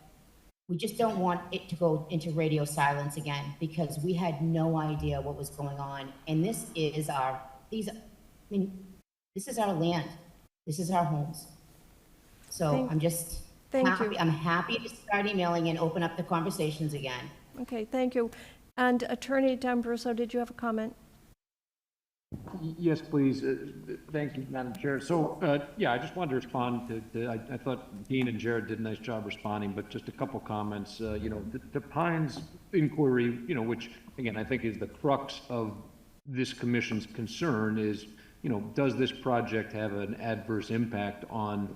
Speaker 13: we just don't want it to go into radio silence again, because we had no idea what was going on. And this is our land. This is our homes. So I'm just happy. I'm happy to start emailing and open up the conversations again.
Speaker 1: Okay, thank you. And Attorney D'Ambroso, did you have a comment?
Speaker 11: Yes, please. Thank you, Madam Chair. So, yeah, I just wanted to respond to I thought Dean and Jared did a nice job responding, but just a couple comments. The Pines inquiry, which, again, I think is the crux of this commission's concern is, does this project have an adverse impact on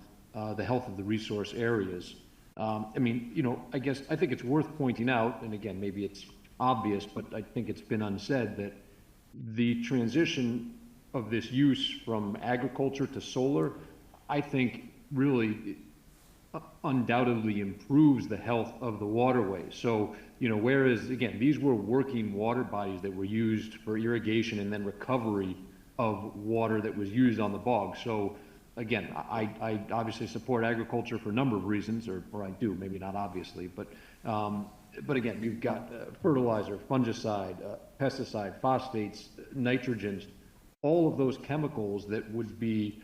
Speaker 11: the health of the resource areas? I think it's worth pointing out, and again, maybe it's obvious, but I think it's been unsaid, that the transition of this use from agriculture to solar, I think really undoubtedly improves the health of the waterway. So, whereas, again, these were working water bodies that were used for irrigation and then recovery of water that was used on the bog. So, again, I obviously support agriculture for a number of reasons, or I do, maybe not obviously, but again, you've got fertilizer, fungicide, pesticide, phosphates, nitrogens, all of those chemicals that would be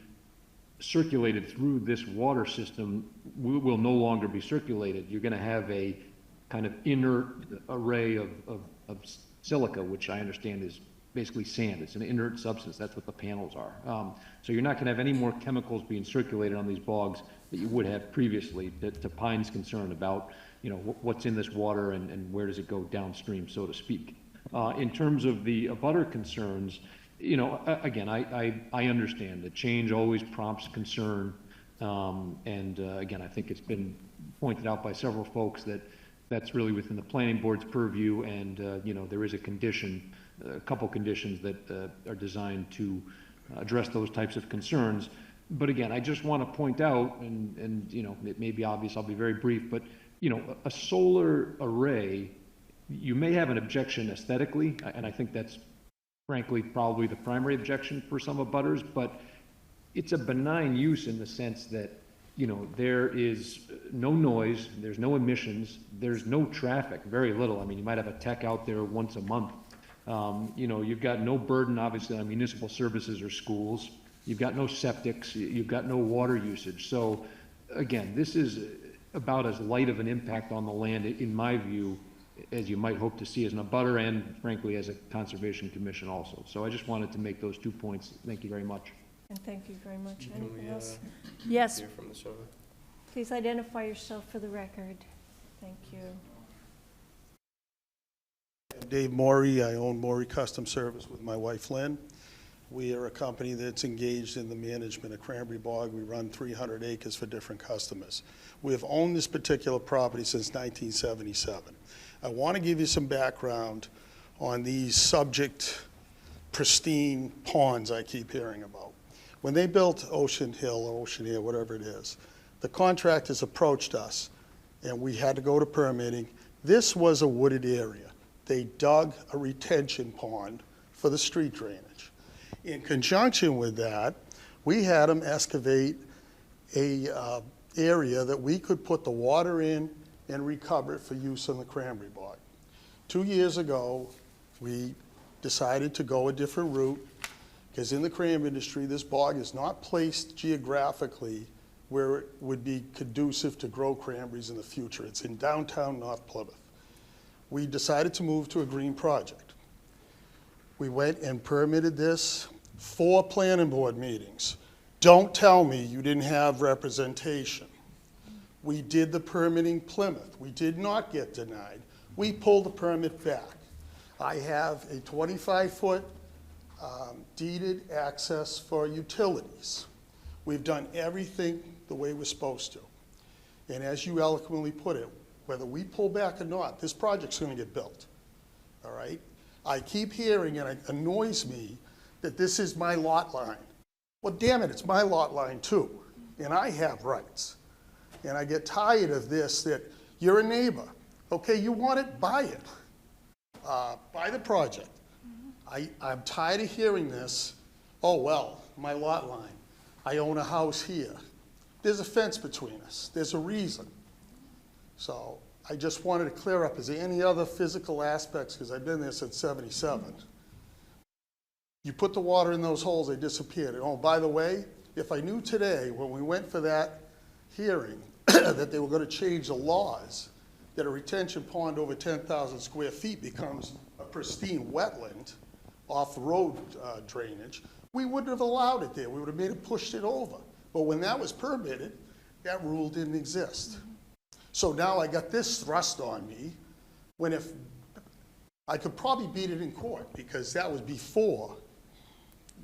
Speaker 11: circulated through this water system will no longer be circulated. You're going to have a kind of inert array of silica, which I understand is basically sand. It's an inert substance. That's what the panels are. So you're not going to have any more chemicals being circulated on these bogs that you would have previously, to Pine's concern about, what's in this water and where does it go downstream, so to speak. In terms of the abutter concerns, again, I understand that change always prompts concern. Again, I think it's been pointed out by several folks that that's really within the planning board's purview, and there is a couple conditions that are designed to address those types of concerns. But again, I just want to point out, and it may be obvious, I'll be very brief, but a solar array, you may have an objection aesthetically, and I think that's frankly probably the primary objection for some abutters, but it's a benign use in the sense that there is no noise, there's no emissions, there's no traffic, very little. I mean, you might have a tech out there once a month. You've got no burden, obviously, on municipal services or schools. You've got no septics. You've got no water usage. So, again, this is about as light of an impact on the land, in my view, as you might hope to see as an abutter and, frankly, as a conservation commission also. So I just wanted to make those 2 points. Thank you very much.
Speaker 1: And thank you very much.
Speaker 2: Can
Speaker 1: Anything
Speaker 2: we,
Speaker 1: else? Yes.
Speaker 2: hear from the show?
Speaker 1: Please identify yourself for the record. Thank you.
Speaker 15: I'm Dave Morey. I own Morey Custom Service with my wife Lynn. We are a company that's engaged in the management of Cranberry Bog. We run 300 acres for different customers. We have owned this particular property since 1977. I want to give you some background on these subject pristine ponds I keep hearing about. When they built Ocean Hill or Ocean Air, whatever it is, the contractors approached us and we had to go to permitting. This was a wooded area. They dug a retention pond for the street drainage. In conjunction with that, we had them excavate a area that we could put the water in and recover it for use on the Cranberry Bog. 2 years ago, we decided to go a different route, because in the cranberry industry, this bog is not placed geographically where it would be conducive to grow cranberries in the future. It's in downtown North Plymouth. We decided to move to a green project. We went and permitted this, 4 planning board meetings. Don't tell me you didn't have representation. We did the permitting Plymouth. We did not get denied. We pulled the permit back. I have a 25-foot deeded access for utilities. We've done everything the way we're supposed to. And as you eloquently put it, whether we pull back or not, this project's going to get built, all right? I keep hearing, and it annoys me, that this is my lot line. Well, damn it, it's my lot line too, and I have rights. And I get tired of this, that you're a neighbor. Okay, you want it, buy it. Buy the project. I'm tired of hearing this, oh, well, my lot line. I own a house here. There's a fence between us. There's a reason. So I just wanted to clear up, is there any other physical aspects, because I've been there since '77. You put the water in those holes, they disappeared. And oh, by the way, if I knew today, when we went for that hearing, that they were going to change the laws, that a retention pond over 10,000 square feet becomes a pristine wetland off road drainage, we wouldn't have allowed it there. We would have made it, pushed it over. But when that was permitted, that rule didn't exist. So now I got this thrust on me, when if I could probably beat it in court, because that was before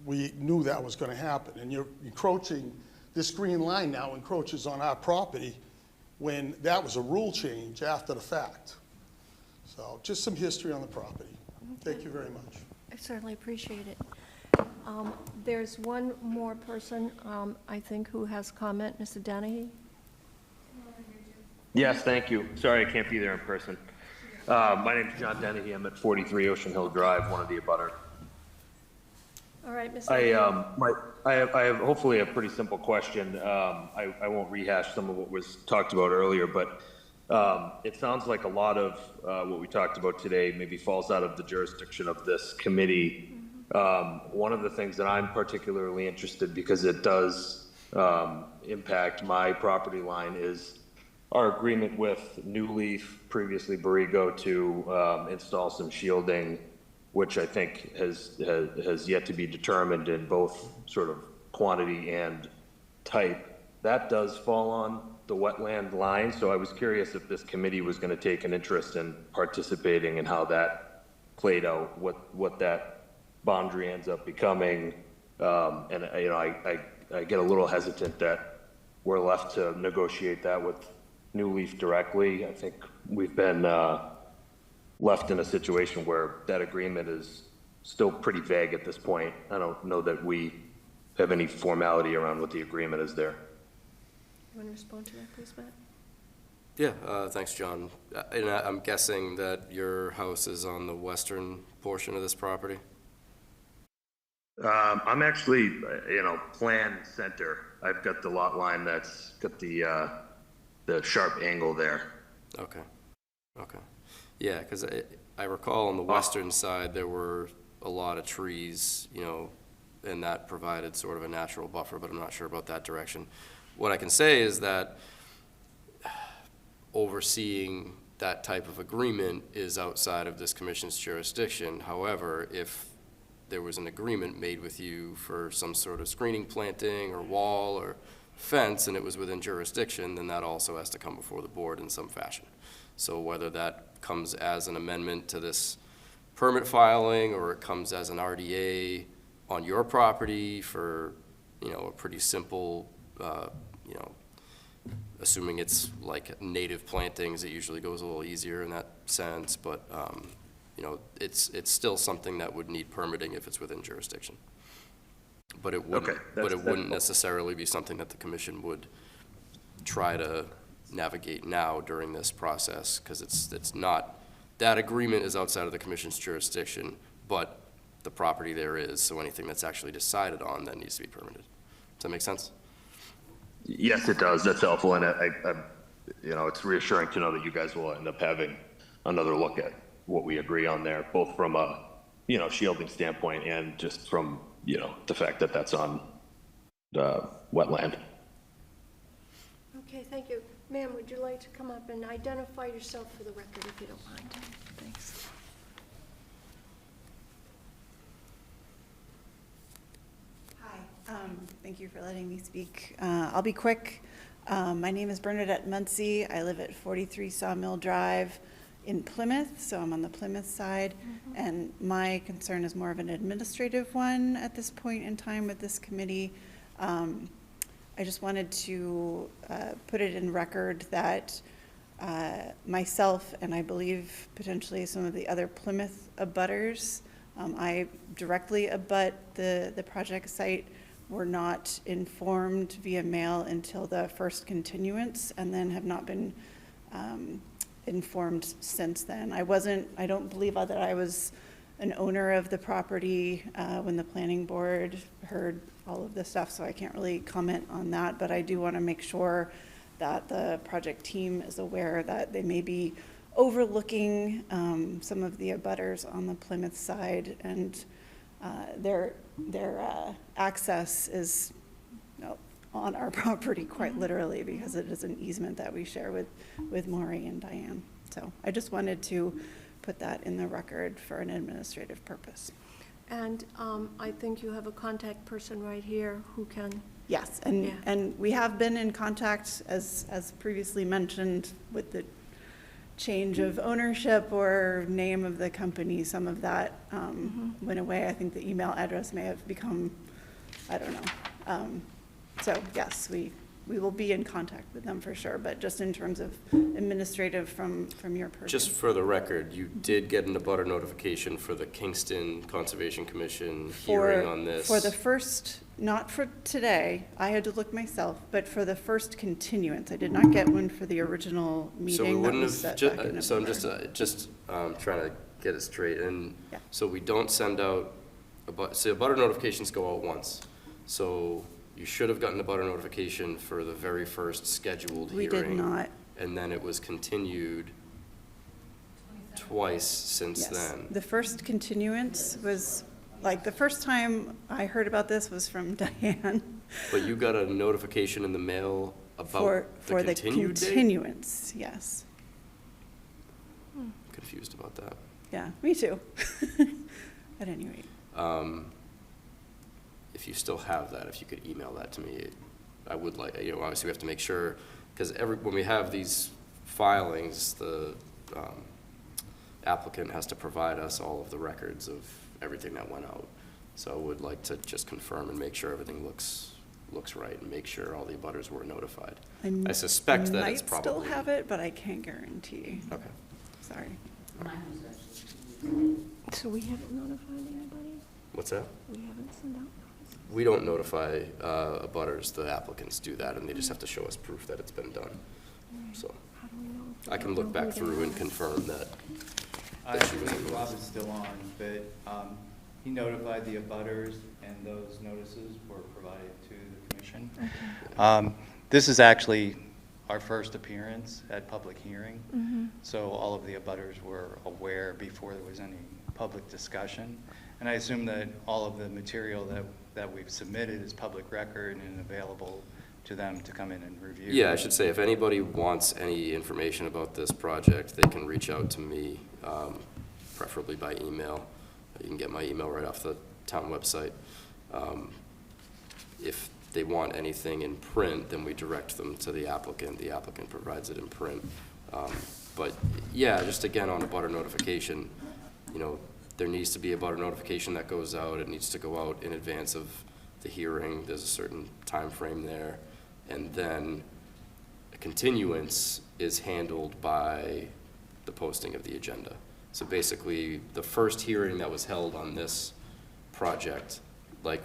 Speaker 15: we knew that was going to happen. And you're encroaching, this green line now encroaches on our property when that was a rule change after the fact. So just some history on the property. Thank you very much.
Speaker 1: I certainly appreciate it. There's one more person, I think, who has comment. Mr. Dennehy?
Speaker 16: Yes, thank you. Sorry I can't be there in person. My name's John Dennehy. I'm at 43 Ocean Hill Drive, one of the abutter.
Speaker 1: All right, Mr.
Speaker 16: I have hopefully a pretty simple question. I won't rehash some of what was talked about earlier, but it sounds like a lot of what we talked about today maybe falls out of the jurisdiction of this committee. One of the things that I'm particularly interested, because it does impact my property line, is our agreement with New Leaf, previously Borrego, to install some shielding which I think has yet to be determined in both sort of quantity and type. That does fall on the wetland line, so I was curious if this committee was going to take an interest in participating and how that played out, what that boundary ends up becoming. And I get a little hesitant that we're left to negotiate that with New Leaf directly. I think we've been left in a situation where that agreement is still pretty vague at this point. I don't know that we have any formality around what the agreement is there.
Speaker 1: You want to respond to that, please, Matt?
Speaker 2: Yeah, thanks, John. And I'm guessing that your house is on the western portion of this property?
Speaker 16: I'm actually, plan center. I've got the lot line that's got the sharp angle there.
Speaker 2: Okay. Yeah, because I recall on the western side, there were a lot of trees, and that provided sort of a natural buffer, but I'm not sure about that direction. What I can say is that overseeing that type of agreement is outside of this commission's jurisdiction. However, if there was an agreement made with you for some sort of screening planting or wall or fence and it was within jurisdiction, then that also has to come before the board in some fashion. So whether that comes as an amendment to this permit filing or it comes as an RDA on your property for, a pretty simple, assuming it's like native plantings, it usually goes a little easier in that sense, but, it's still something that would need permitting if it's within jurisdiction. But it wouldn't, wouldn't necessarily be something that the commission would try to navigate now during this process, because it's not, that agreement is outside of the commission's jurisdiction, but the property there is, so anything that's actually decided on then needs to be permitted. Does that make sense?
Speaker 16: Yes, it does. That's helpful, and I it's reassuring to know that you guys will end up having another look at what we agree on there, both from a shielding standpoint and just from the fact that that's on wetland.
Speaker 1: Okay, thank you. Ma'am, would you like to come up and identify yourself for the record if you don't mind? Thanks.
Speaker 17: Hi, thank you for letting me speak. I'll be quick. My name is Bernadette Muncie. I live at 43 Sawmill Drive in Plymouth, so I'm on the Plymouth side. And my concern is more of an administrative one at this point in time with this committee. I just wanted to put it in record that myself and I believe potentially some of the other Plymouth abutters, I directly abut the project site, were not informed via mail until the first continuance and then have not been informed since then. I don't believe that I was an owner of the property when the planning board heard all of this stuff, so I can't really comment on that, but I do want to make sure that the project team is aware that they may be overlooking some of the abutters on the Plymouth side, and their access is on our property quite literally, because it is an easement that we share with Maury and Diane. So I just wanted to put that in the record for an administrative purpose.
Speaker 1: And I think you have a contact person right here who can.
Speaker 17: Yes, and we have been in contact, as previously mentioned, with the change of ownership or name of the company. Some of that went away. I think the email address may have become, I don't know. So yes, we will be in contact with them for sure, but just in terms of administrative from your person.
Speaker 2: Just for the record, you did get an abutter notification for the Kingston Conservation Commission hearing on this?
Speaker 17: For the first, not for today, I had to look myself, but for the first continuance. I did not get one for the original meeting.
Speaker 2: So we wouldn't have,
Speaker 17: So
Speaker 2: I'm just trying to get it straight. And so we don't send out, so abutter notifications go out once. So you should have gotten a abutter notification for the very first scheduled hearing.
Speaker 17: We did not.
Speaker 2: And then it was continued twice since then.
Speaker 17: The first continuance was, like, the first time I heard about this was from Diane.
Speaker 2: But you got a notification in the mail about
Speaker 17: for
Speaker 2: the continued date?
Speaker 17: continuance, yes.
Speaker 2: Confused about that.
Speaker 17: Yeah, me too. At any rate.
Speaker 2: If you still have that, if you could email that to me, I would like, obviously we have to make sure, because when we have these filings, the applicant has to provide us all of the records of everything that went out. So I would like to just confirm and make sure everything looks right and make sure all the abutters were notified. I suspect that it's probably.
Speaker 17: I might still have it, but I can't guarantee.
Speaker 2: Okay.
Speaker 17: Sorry.
Speaker 1: So we haven't notified anybody?
Speaker 2: What's that?
Speaker 1: We haven't sent out?
Speaker 2: We don't notify abutters, the applicants do that, and they just have to show us proof that it's been done. So
Speaker 1: How do we know?
Speaker 2: I can look back through and confirm that.
Speaker 9: I think Rob is still on, but he notified the abutters, and those notices were provided to the commission. This is actually our first appearance at public hearing, so all of the abutters were aware before there was any public discussion. And I assume that all of the material that we've submitted is public record and available to them to come in and review.
Speaker 2: Yeah, I should say, if anybody wants any information about this project, they can reach out to me, preferably by email. You can get my email right off the town website. If they want anything in print, then we direct them to the applicant. The applicant provides it in print. But yeah, just again on a butter notification, there needs to be a butter notification that goes out. It needs to go out in advance of the hearing. There's a certain time frame there. And then a continuance is handled by the posting of the agenda. So basically, the first hearing that was held on this project, like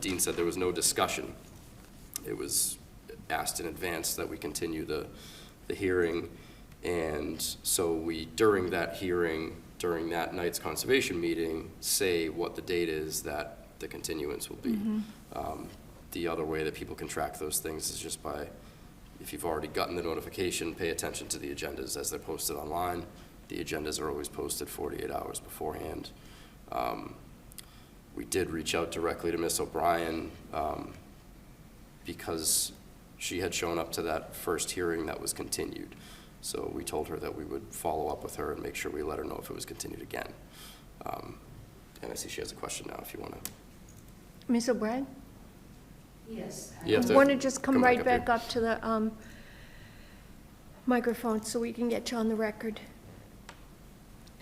Speaker 2: Dean said, there was no discussion. It was asked in advance that we continue the hearing. And so we, during that hearing, during that night's conservation meeting, say what the date is that the continuance will be. The other way that people can track those things is just by, if you've already gotten the notification, pay attention to the agendas as they're posted online. The agendas are always posted 48 hours beforehand. We did reach out directly to Ms. O'Brien because she had shown up to that first hearing that was continued. So we told her that we would follow up with her and make sure we let her know if it was continued again. And I see she has a question now, if you want to.
Speaker 1: Ms. O'Brien?
Speaker 10: Yes.
Speaker 2: You have
Speaker 1: You want to just come right
Speaker 2: here.
Speaker 1: back up to the microphone so we can get you on the record?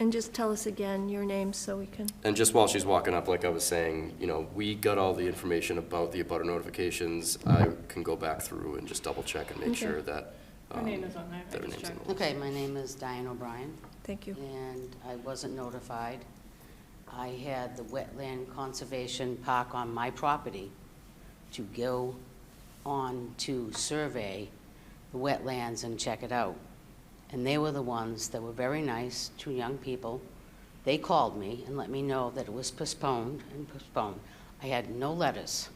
Speaker 1: And just tell us again your name so we can.
Speaker 2: And just while she's walking up, like I was saying, we got all the information about the abutter notifications. I can go back through and just double check and make sure that.
Speaker 3: Her name is on there.
Speaker 2: that her
Speaker 3: I just
Speaker 2: name's in
Speaker 3: checked.
Speaker 2: there.
Speaker 10: Okay, my name is Diane O'Brien.
Speaker 1: Thank you.
Speaker 10: And I wasn't notified. I had the Wetland Conservation Park on my property to go on to survey the wetlands and check it out. And they were the ones that were very nice, two young people. They called me and let me know that it was postponed and postponed. I had no letters.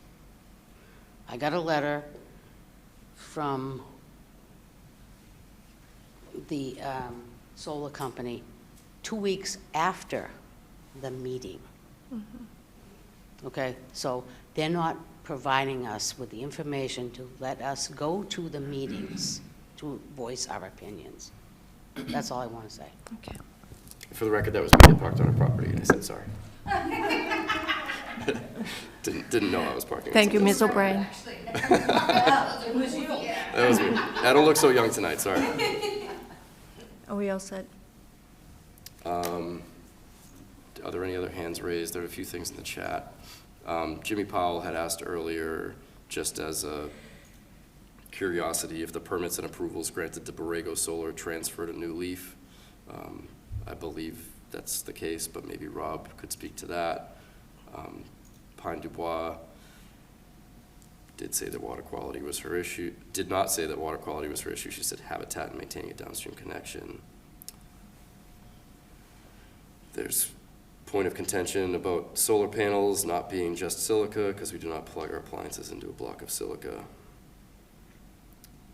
Speaker 10: I got a letter from the solar company 2 weeks after the meeting. Okay, so they're not providing us with the information to let us go to the meetings to voice our opinions. That's all I want to say.
Speaker 1: Okay.
Speaker 2: For the record, that was me that parked on her property, and I said sorry. Didn't know I was parking.
Speaker 1: Thank you, Ms. O'Brien.
Speaker 10: It was you.
Speaker 2: That was me. I don't look so young tonight, sorry.
Speaker 1: Are we all set?
Speaker 2: Are there any other hands raised? There are a few things in the chat. Jimmy Powell had asked earlier, just as a curiosity, if the permits and approvals granted to Borrego Solar transferred a New Leaf. I believe that's the case, but maybe Rob could speak to that. Pine Dubois did say that water quality was her issue. Did not say that water quality was her issue. She said habitat and maintaining a downstream connection. There's point of contention about solar panels not being just silica because we do not plug our appliances into a block of silica.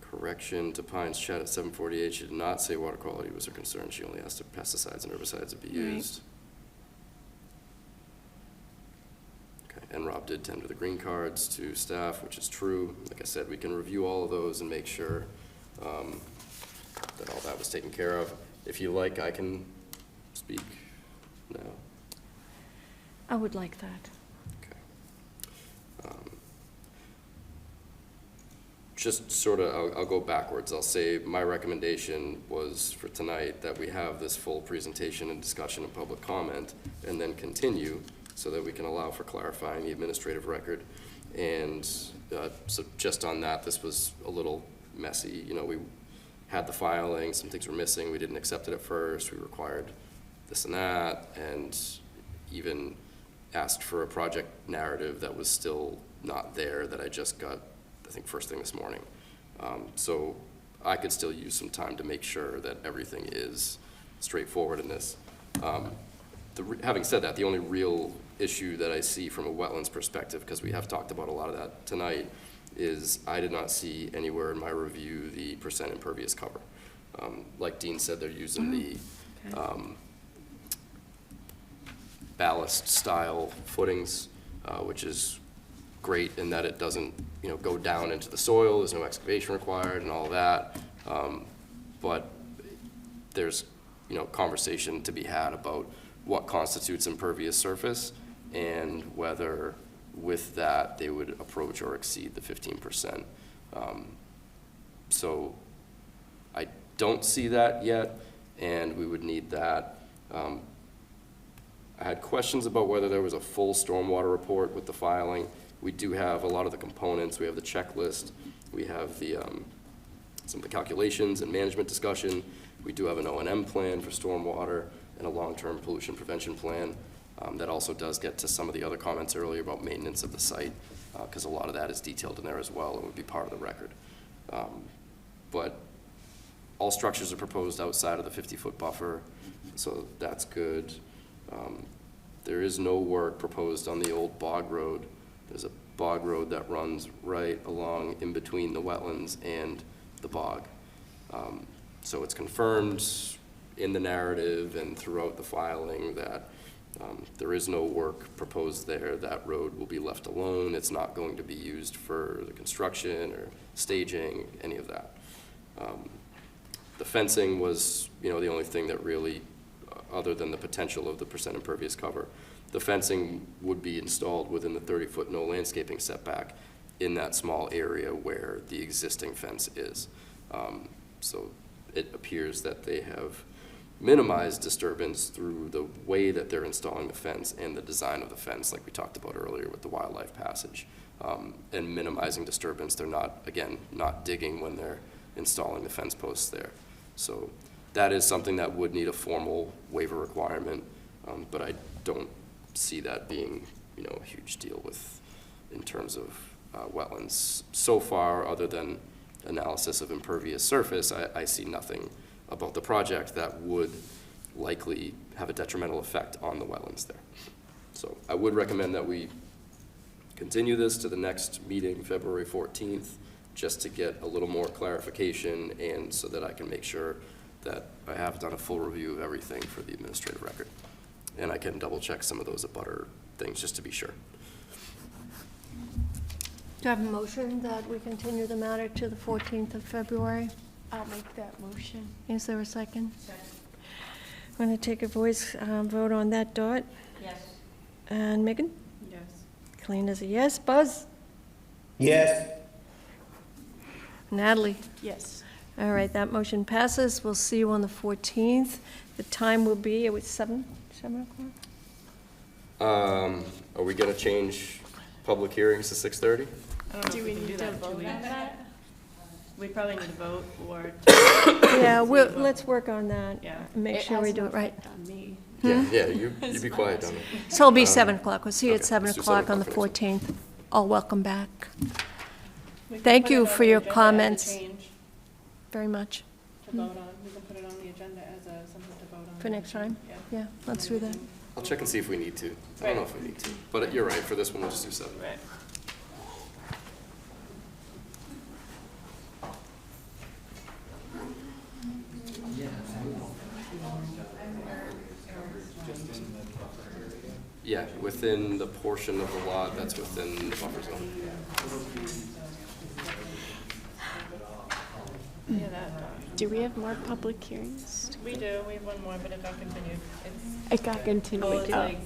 Speaker 2: Correction to Pine's chat at 7:48. She did not say water quality was her concern. She only asked if pesticides and herbicides would be used. Okay, and Rob did tender the green cards to staff, which is true. Like I said, we can review all of those and make sure that all that was taken care of. If you like, I can speak No?
Speaker 1: I would like that.
Speaker 2: Just sort of, I'll go backwards. I'll say my recommendation was for tonight that we have this full presentation and discussion and public comment, and then continue so that we can allow for clarifying the administrative record. And so just on that, this was a little messy. You know, we had the filing, some things were missing, we didn't accept it at first, we required this and that, and even asked for a project narrative that was still not there, that I just got, I think, first thing this morning. So I could still use some time to make sure that everything is straightforward in this. Having said that, the only real issue that I see from a wetlands perspective, because we have talked about a lot of that tonight, is I did not see anywhere in my review the percent impervious cover. Like Dean said, they're using the ballast style footings, which is great in that it doesn't, you know, go down into the soil, there's no excavation required and all that. But there's, you know, conversation to be had about what constitutes impervious surface and whether with that they would approach or exceed the 15%. So I don't see that yet, and we would need that. I had questions about whether there was a full stormwater report with the filing. We do have a lot of the components. We have the checklist. We have the some of the calculations and management discussion. We do have an O&M plan for stormwater and a long-term pollution prevention plan. That also does get to some of the other comments earlier about maintenance of the site, because a lot of that is detailed in there as well and would be part of the record. But all structures are proposed outside of the 50-foot buffer, so that's good. There is no work proposed on the old bog road. There's a bog road that runs right along in between the wetlands and the bog. So it's confirmed in the narrative and throughout the filing that there is no work proposed there. That road will be left alone. It's not going to be used for the construction or staging, any of that. The fencing was, you know, the only thing that really, other than the potential of the percent impervious cover, the fencing would be installed within the 30-foot no landscaping setback in that small area where the existing fence is. So it appears that they have minimized disturbance through the way that they're installing the fence and the design of the fence, like we talked about earlier with the wildlife passage, and minimizing disturbance. They're not, again, not digging when they're installing the fence posts there. So that is something that would need a formal waiver requirement, but I don't see that being, you know, a huge deal with, in terms of wetlands. So far, other than analysis of impervious surface, I see nothing about the project that would likely have a detrimental effect on the wetlands there. So I would recommend that we continue this to the next meeting, February 14th, just to get a little more clarification and so that I can make sure that I have done a full review of everything for the administrative record. And I can double check some of those abutter things just to be sure.
Speaker 1: Do I have a motion that we continue the matter to the 14th of February?
Speaker 3: I'll make that motion.
Speaker 1: Is there a second? Second. I'm going to take a voice vote on that. Dot?
Speaker 6: Yes.
Speaker 1: And Megan?
Speaker 3: Yes.
Speaker 1: Colleen is a yes. Buzz?
Speaker 8: Yes.
Speaker 1: Natalie?
Speaker 3: Yes.
Speaker 1: All right, that motion passes. We'll see you on the 14th. The time will be, it was 7 o'clock?
Speaker 2: Are we going to change public hearings to 6:30?
Speaker 3: I don't know if we can do that in 2 weeks. We probably need to vote or.
Speaker 1: Yeah, let's work on that.
Speaker 3: Yeah.
Speaker 1: And make sure we do it right.
Speaker 3: On me.
Speaker 2: Yeah, you be quiet, Donna.
Speaker 1: So it'll be 7 o'clock. We'll see you at
Speaker 2: Okay,
Speaker 1: 7
Speaker 2: let's do
Speaker 1: o'clock
Speaker 2: 7
Speaker 1: on the
Speaker 2: o'clock for
Speaker 1: 14th. All welcome back.
Speaker 3: We can
Speaker 1: Thank
Speaker 3: put it
Speaker 1: you
Speaker 3: on
Speaker 1: for
Speaker 3: the
Speaker 1: your
Speaker 3: agenda as a
Speaker 1: comments.
Speaker 3: change
Speaker 1: Very much.
Speaker 3: To vote on. We can put it on the agenda as something to vote on.
Speaker 1: For next time?
Speaker 3: Yeah.
Speaker 1: Yeah, let's do that.
Speaker 2: I'll check and see if we need to. I don't know if we need to, but you're right. For this one, we'll just do 7.
Speaker 3: Right.
Speaker 2: Yeah, within the portion of the lot that's within the buffer zone.
Speaker 3: Yeah, that.
Speaker 18: Do we have more public hearings?
Speaker 3: We do, we have one more, but it got continued.
Speaker 18: It got continued.
Speaker 3: Oh, it's
Speaker 18: Oh.
Speaker 3: like,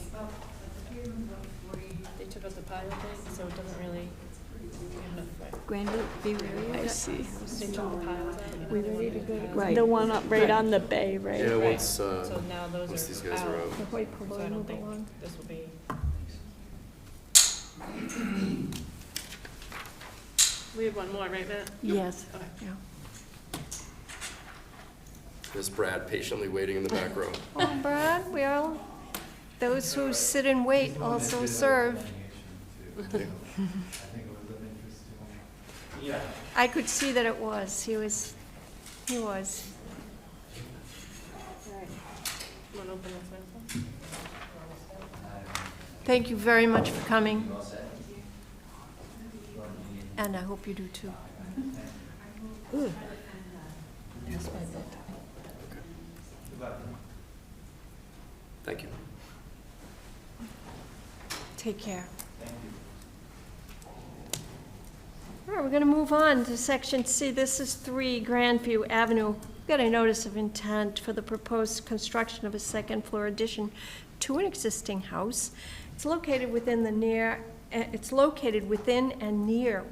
Speaker 3: they took out the pilot thing, so it doesn't really,
Speaker 18: Grandview area? I see.
Speaker 3: they took the piles out.
Speaker 18: We ready to go?
Speaker 3: Right.
Speaker 18: The one up right on the bay, right?
Speaker 2: Yeah,
Speaker 3: Right.
Speaker 2: once,
Speaker 3: So now those
Speaker 2: once
Speaker 3: are
Speaker 2: these guys are
Speaker 3: out.
Speaker 2: out.
Speaker 1: The white
Speaker 3: So
Speaker 1: polo
Speaker 3: I don't
Speaker 1: move
Speaker 3: think
Speaker 1: along.
Speaker 3: this will be. We have one more, right, Matt?
Speaker 1: Yes.
Speaker 3: Okay.
Speaker 1: Yeah.
Speaker 2: There's Brad patiently waiting in the back row.
Speaker 1: Oh, Brad, those who sit and wait also serve. I could see that it was. He was.
Speaker 3: All right. You want to open this one?
Speaker 1: Thank you very much for coming. And I hope you do too. Ooh.
Speaker 2: Thank you.
Speaker 1: Take care. All right, we're going to move on to Section C. This is 3 Grandview Avenue. We've got a notice of intent for the proposed construction of a second-floor addition to an existing house. It's located within and near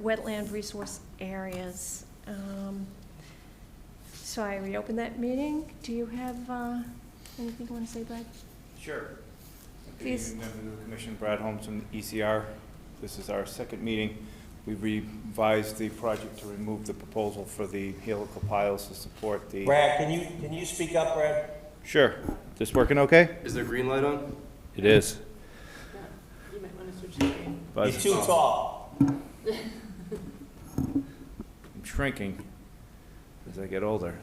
Speaker 1: wetland resource areas. So I reopen that meeting. Do you have anything you want to say, Brad?
Speaker 19: Sure. Good
Speaker 1: Please.
Speaker 19: evening, members of the commission. Brad Holmes from ECR. This is our second meeting. We revised the project to remove the proposal for the helical piles to support the...
Speaker 8: Brad, can you speak up, Brad?
Speaker 19: Sure. This working okay?
Speaker 2: Is there green light on?
Speaker 19: It is.
Speaker 3: You might want to switch the screen.
Speaker 19: Buzz.
Speaker 8: You're too tall.
Speaker 19: I'm shrinking as I get older.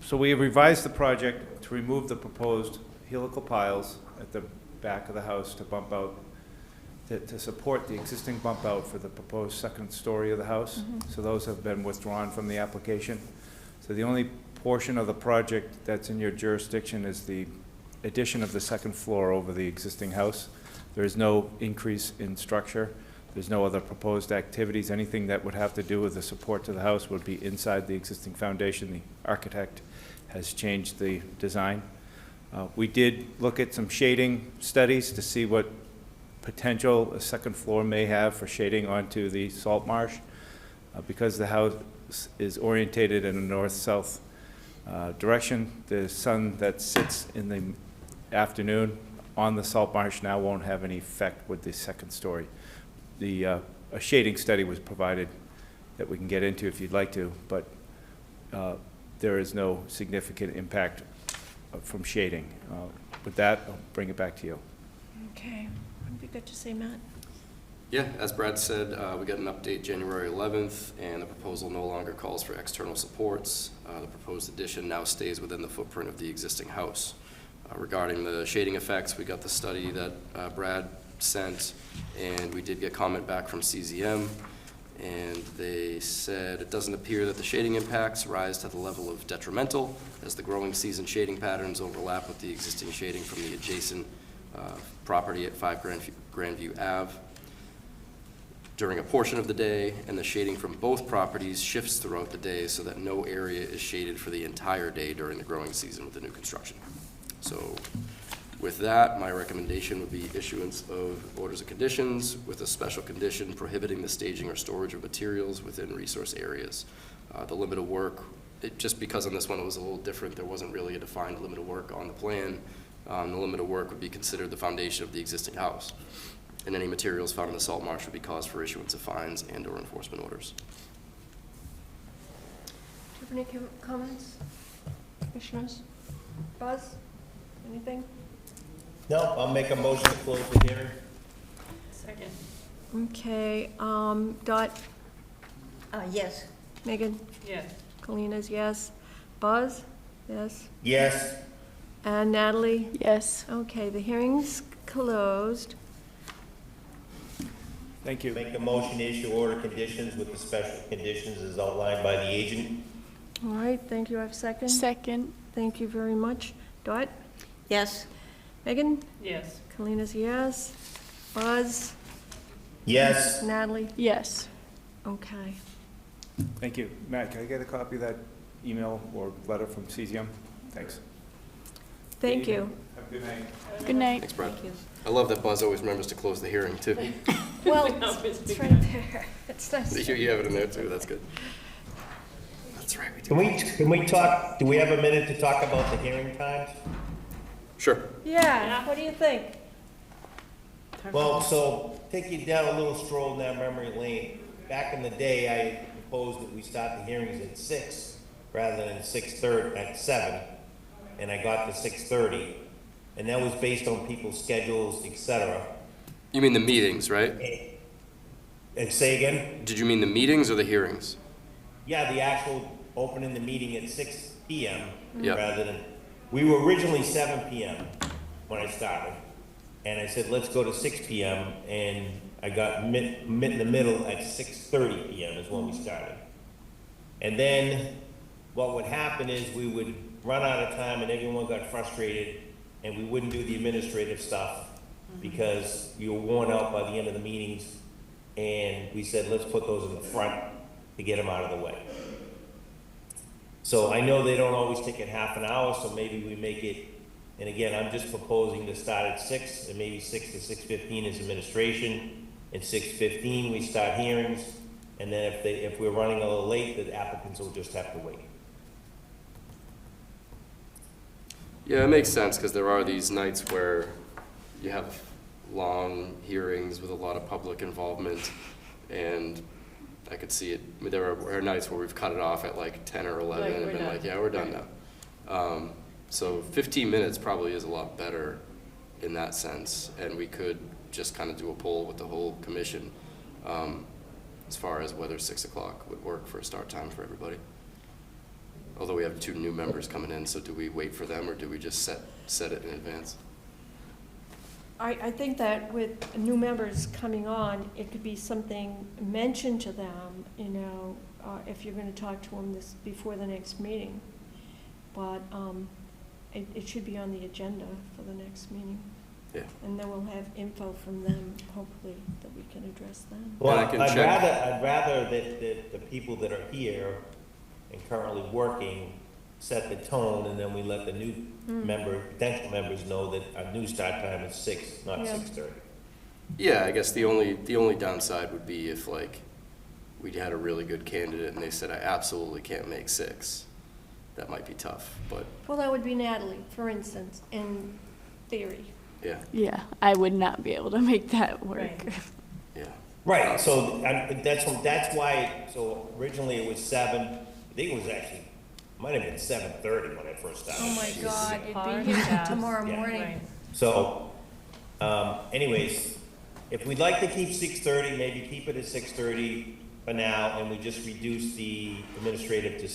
Speaker 19: So we have revised the project to remove the proposed helical piles at the back of the house to bump out, to support the existing bump out for the proposed second story of the house. So those have been withdrawn from the application. So the only portion of the project that's in your jurisdiction is the addition of the second floor over the existing house. There is no increase in structure. There's no other proposed activities. Anything that would have to do with the support to the house would be inside the existing foundation. The architect has changed the design. We did look at some shading studies to see what potential a second floor may have for shading onto the salt marsh. Because the house is orientated in a north-south direction, the sun that sits in the afternoon on the salt marsh now won't have any effect with the second story. A shading study was provided that we can get into if you'd like to, but there is no significant impact from shading. With that, I'll bring it back to you.
Speaker 1: Okay. What have you got to say, Matt?
Speaker 2: Yeah, as Brad said, we got an update January 11th, and the proposal no longer calls for external supports. The proposed addition now stays within the footprint of the existing house. Regarding the shading effects, we got the study that Brad sent, and we did get comment back from CZM, and they said it doesn't appear that the shading impacts rise to the level of detrimental, as the growing season shading patterns overlap with the existing shading from the adjacent property at 5 Grandview Ave during a portion of the day, and the shading from both properties shifts throughout the day so that no area is shaded for the entire day during the growing season with the new construction. So with that, my recommendation would be issuance of orders of conditions with a special condition prohibiting the staging or storage of materials within resource areas. The limit of work, just because on this one it was a little different, there wasn't really a defined limit of work on the plan. The limit of work would be considered the foundation of the existing house, and any materials found in the salt marsh would be cause for issuance of fines and/or enforcement orders.
Speaker 1: Do you have any comments, commissioners? Buzz, anything?
Speaker 8: No, I'll make a motion to close the hearing.
Speaker 3: Second.
Speaker 1: Okay, Dot,
Speaker 6: Yes.
Speaker 1: Megan,
Speaker 3: Yes.
Speaker 1: Colina's yes, Buzz, yes,
Speaker 8: Yes.
Speaker 1: and Natalie?
Speaker 18: Yes.
Speaker 1: Okay, the hearing's closed.
Speaker 19: Thank you.
Speaker 8: Make a motion to issue order conditions with the special conditions as outlined by the agent.
Speaker 1: All right, thank you. I have a second.
Speaker 18: Second.
Speaker 1: Thank you very much. Dot,
Speaker 6: Yes.
Speaker 1: Megan,
Speaker 3: Yes.
Speaker 1: Colina's yes, Buzz,
Speaker 8: Yes.
Speaker 1: Natalie?
Speaker 18: Yes.
Speaker 1: Okay.
Speaker 19: Thank you. Matt, can I get a copy of that email or letter from Cesium. Thanks.
Speaker 1: Thank you.
Speaker 19: Have a good night.
Speaker 18: Good night.
Speaker 2: Thanks, Brad.
Speaker 1: Thank you.
Speaker 2: I love that Buzz always remembers to close the hearing, too.
Speaker 1: Well, it's right there. It's nice.
Speaker 2: You have it in there, too. That's good. That's right, we do.
Speaker 20: Can we talk, do we have a minute to talk about the hearing times?
Speaker 2: Sure.
Speaker 1: Yeah, what do you think?
Speaker 20: Well, so take you down a little stroll down memory lane. Back in the day, I proposed that we start the hearings at 6 rather than 6:30, at 7, and I got to 6:30. And that was based on people's schedules, et cetera.
Speaker 2: You mean the meetings, right?
Speaker 20: And say again?
Speaker 2: Did you mean the meetings or the hearings?
Speaker 20: Yeah, the actual opening the meeting at 6 PM
Speaker 2: Yeah.
Speaker 20: rather than, we were originally 7 PM when I started. And I said, let's go to 6 PM, and I got in the middle at 6:30 PM is when we started. And then what would happen is we would run out of time and everyone got frustrated and we wouldn't do the administrative stuff because you were worn out by the end of the meetings. And we said, let's put those in the front to get them out of the way. So I know they don't always take it half an hour, so maybe we make it, and again, I'm just proposing to start at 6, and maybe 6 to 6:15 is administration, and 6:15 we start hearings, and then if we're running a little late, the applicants will just have to wait.
Speaker 2: Yeah, it makes sense, because there are these nights where you have long hearings with a lot of public involvement, and I could see it. I mean, there are nights where we've cut it off at like 10 or 11 and been like, yeah, we're done now. So 15 minutes probably is a lot better in that sense, and we could just kind of do a poll with the whole commission as far as whether 6 o'clock would work for a start time for everybody. Although we have 2 new members coming in, so do we wait for them or do we just set it in advance?
Speaker 1: I think that with new members coming on, it could be something mentioned to them, you know, if you're going to talk to them before the next meeting. But it should be on the agenda for the next meeting.
Speaker 2: Yeah.
Speaker 1: And then we'll have info from them, hopefully, that we can address then.
Speaker 20: Well,
Speaker 2: And
Speaker 20: I'd rather that the people that are here and currently working set the tone, and then we let the new potential members know that our new start time is 6, not 6:30.
Speaker 2: Yeah, I guess the only downside would be if like we had a really good candidate and they said, I absolutely can't make 6. That might be tough, but.
Speaker 1: Well, that would be Natalie, for instance, in theory.
Speaker 2: Yeah.
Speaker 18: Yeah, I would not be able to make that work.
Speaker 1: Right.
Speaker 2: Yeah.
Speaker 20: Right, so that's why, so originally it was 7, I think it was actually, might have been 7:30 when I first started.
Speaker 1: Oh my God, you'd be here tomorrow
Speaker 20: Yeah.
Speaker 1: morning.
Speaker 20: So, anyways, if we'd like to keep 6:30, maybe keep it at 6:30 for now, and we just reduce the administrative to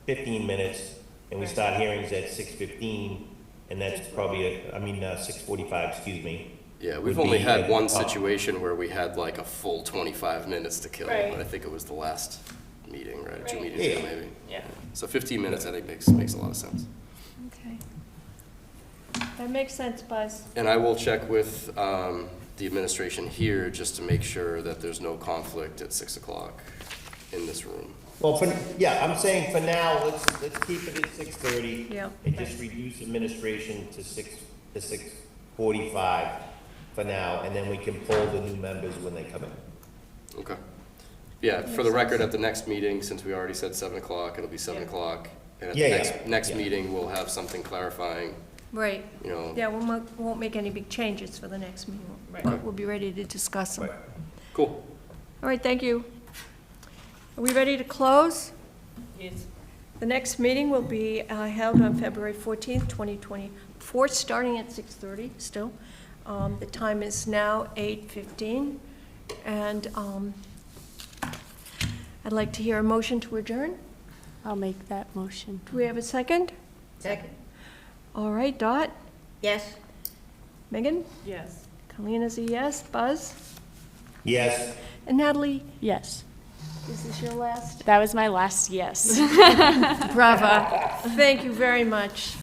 Speaker 20: 15 minutes, and we start hearings at 6:15, and that's probably, 6:45, excuse me.
Speaker 2: Yeah, we've
Speaker 20: would
Speaker 2: only
Speaker 20: be
Speaker 2: had
Speaker 20: at-
Speaker 2: one situation where we had like a full 25 minutes to kill,
Speaker 3: Right.
Speaker 2: but I think it was the last meeting, right? 2
Speaker 3: Right.
Speaker 2: meetings ago,
Speaker 20: Yeah.
Speaker 2: maybe.
Speaker 3: Yeah.
Speaker 2: So 15 minutes, I think, makes a lot of sense.
Speaker 1: Okay. That makes sense, Buzz.
Speaker 2: And I will check with the administration here just to make sure that there's no conflict at 6 o'clock in this room.
Speaker 20: Well, I'm saying for now, let's keep it at 6:30.
Speaker 1: Yeah.
Speaker 20: And just reduce administration to 6:45 for now, and then we can poll the new members when they come in.
Speaker 2: Okay. Yeah, for the record, at the next meeting, since we already said 7 o'clock, it'll be 7 o'clock. And at the next meeting, we'll have something clarifying,
Speaker 1: Right.
Speaker 2: you know.
Speaker 1: Yeah, we won't make any big changes for the next meeting.
Speaker 3: Right.
Speaker 1: But we'll be ready to discuss them.
Speaker 2: Cool.
Speaker 1: All right, thank you. Are we ready to close?
Speaker 3: Yes.
Speaker 1: The next meeting will be held on February 14th, 2024, starting at 6:30 still. The time is now 8:15, and I'd like to hear a motion to adjourn.
Speaker 18: I'll make that motion.
Speaker 1: Do we have a second?
Speaker 6: Second.
Speaker 1: All right, Dot?
Speaker 6: Yes?
Speaker 1: Megan?
Speaker 3: Yes.
Speaker 1: Colleen is a yes. Buzz?
Speaker 20: Yes?
Speaker 1: And Natalie,
Speaker 18: Yes.
Speaker 1: is this your last?
Speaker 18: That was my last yes.
Speaker 1: Brava. Thank you very much.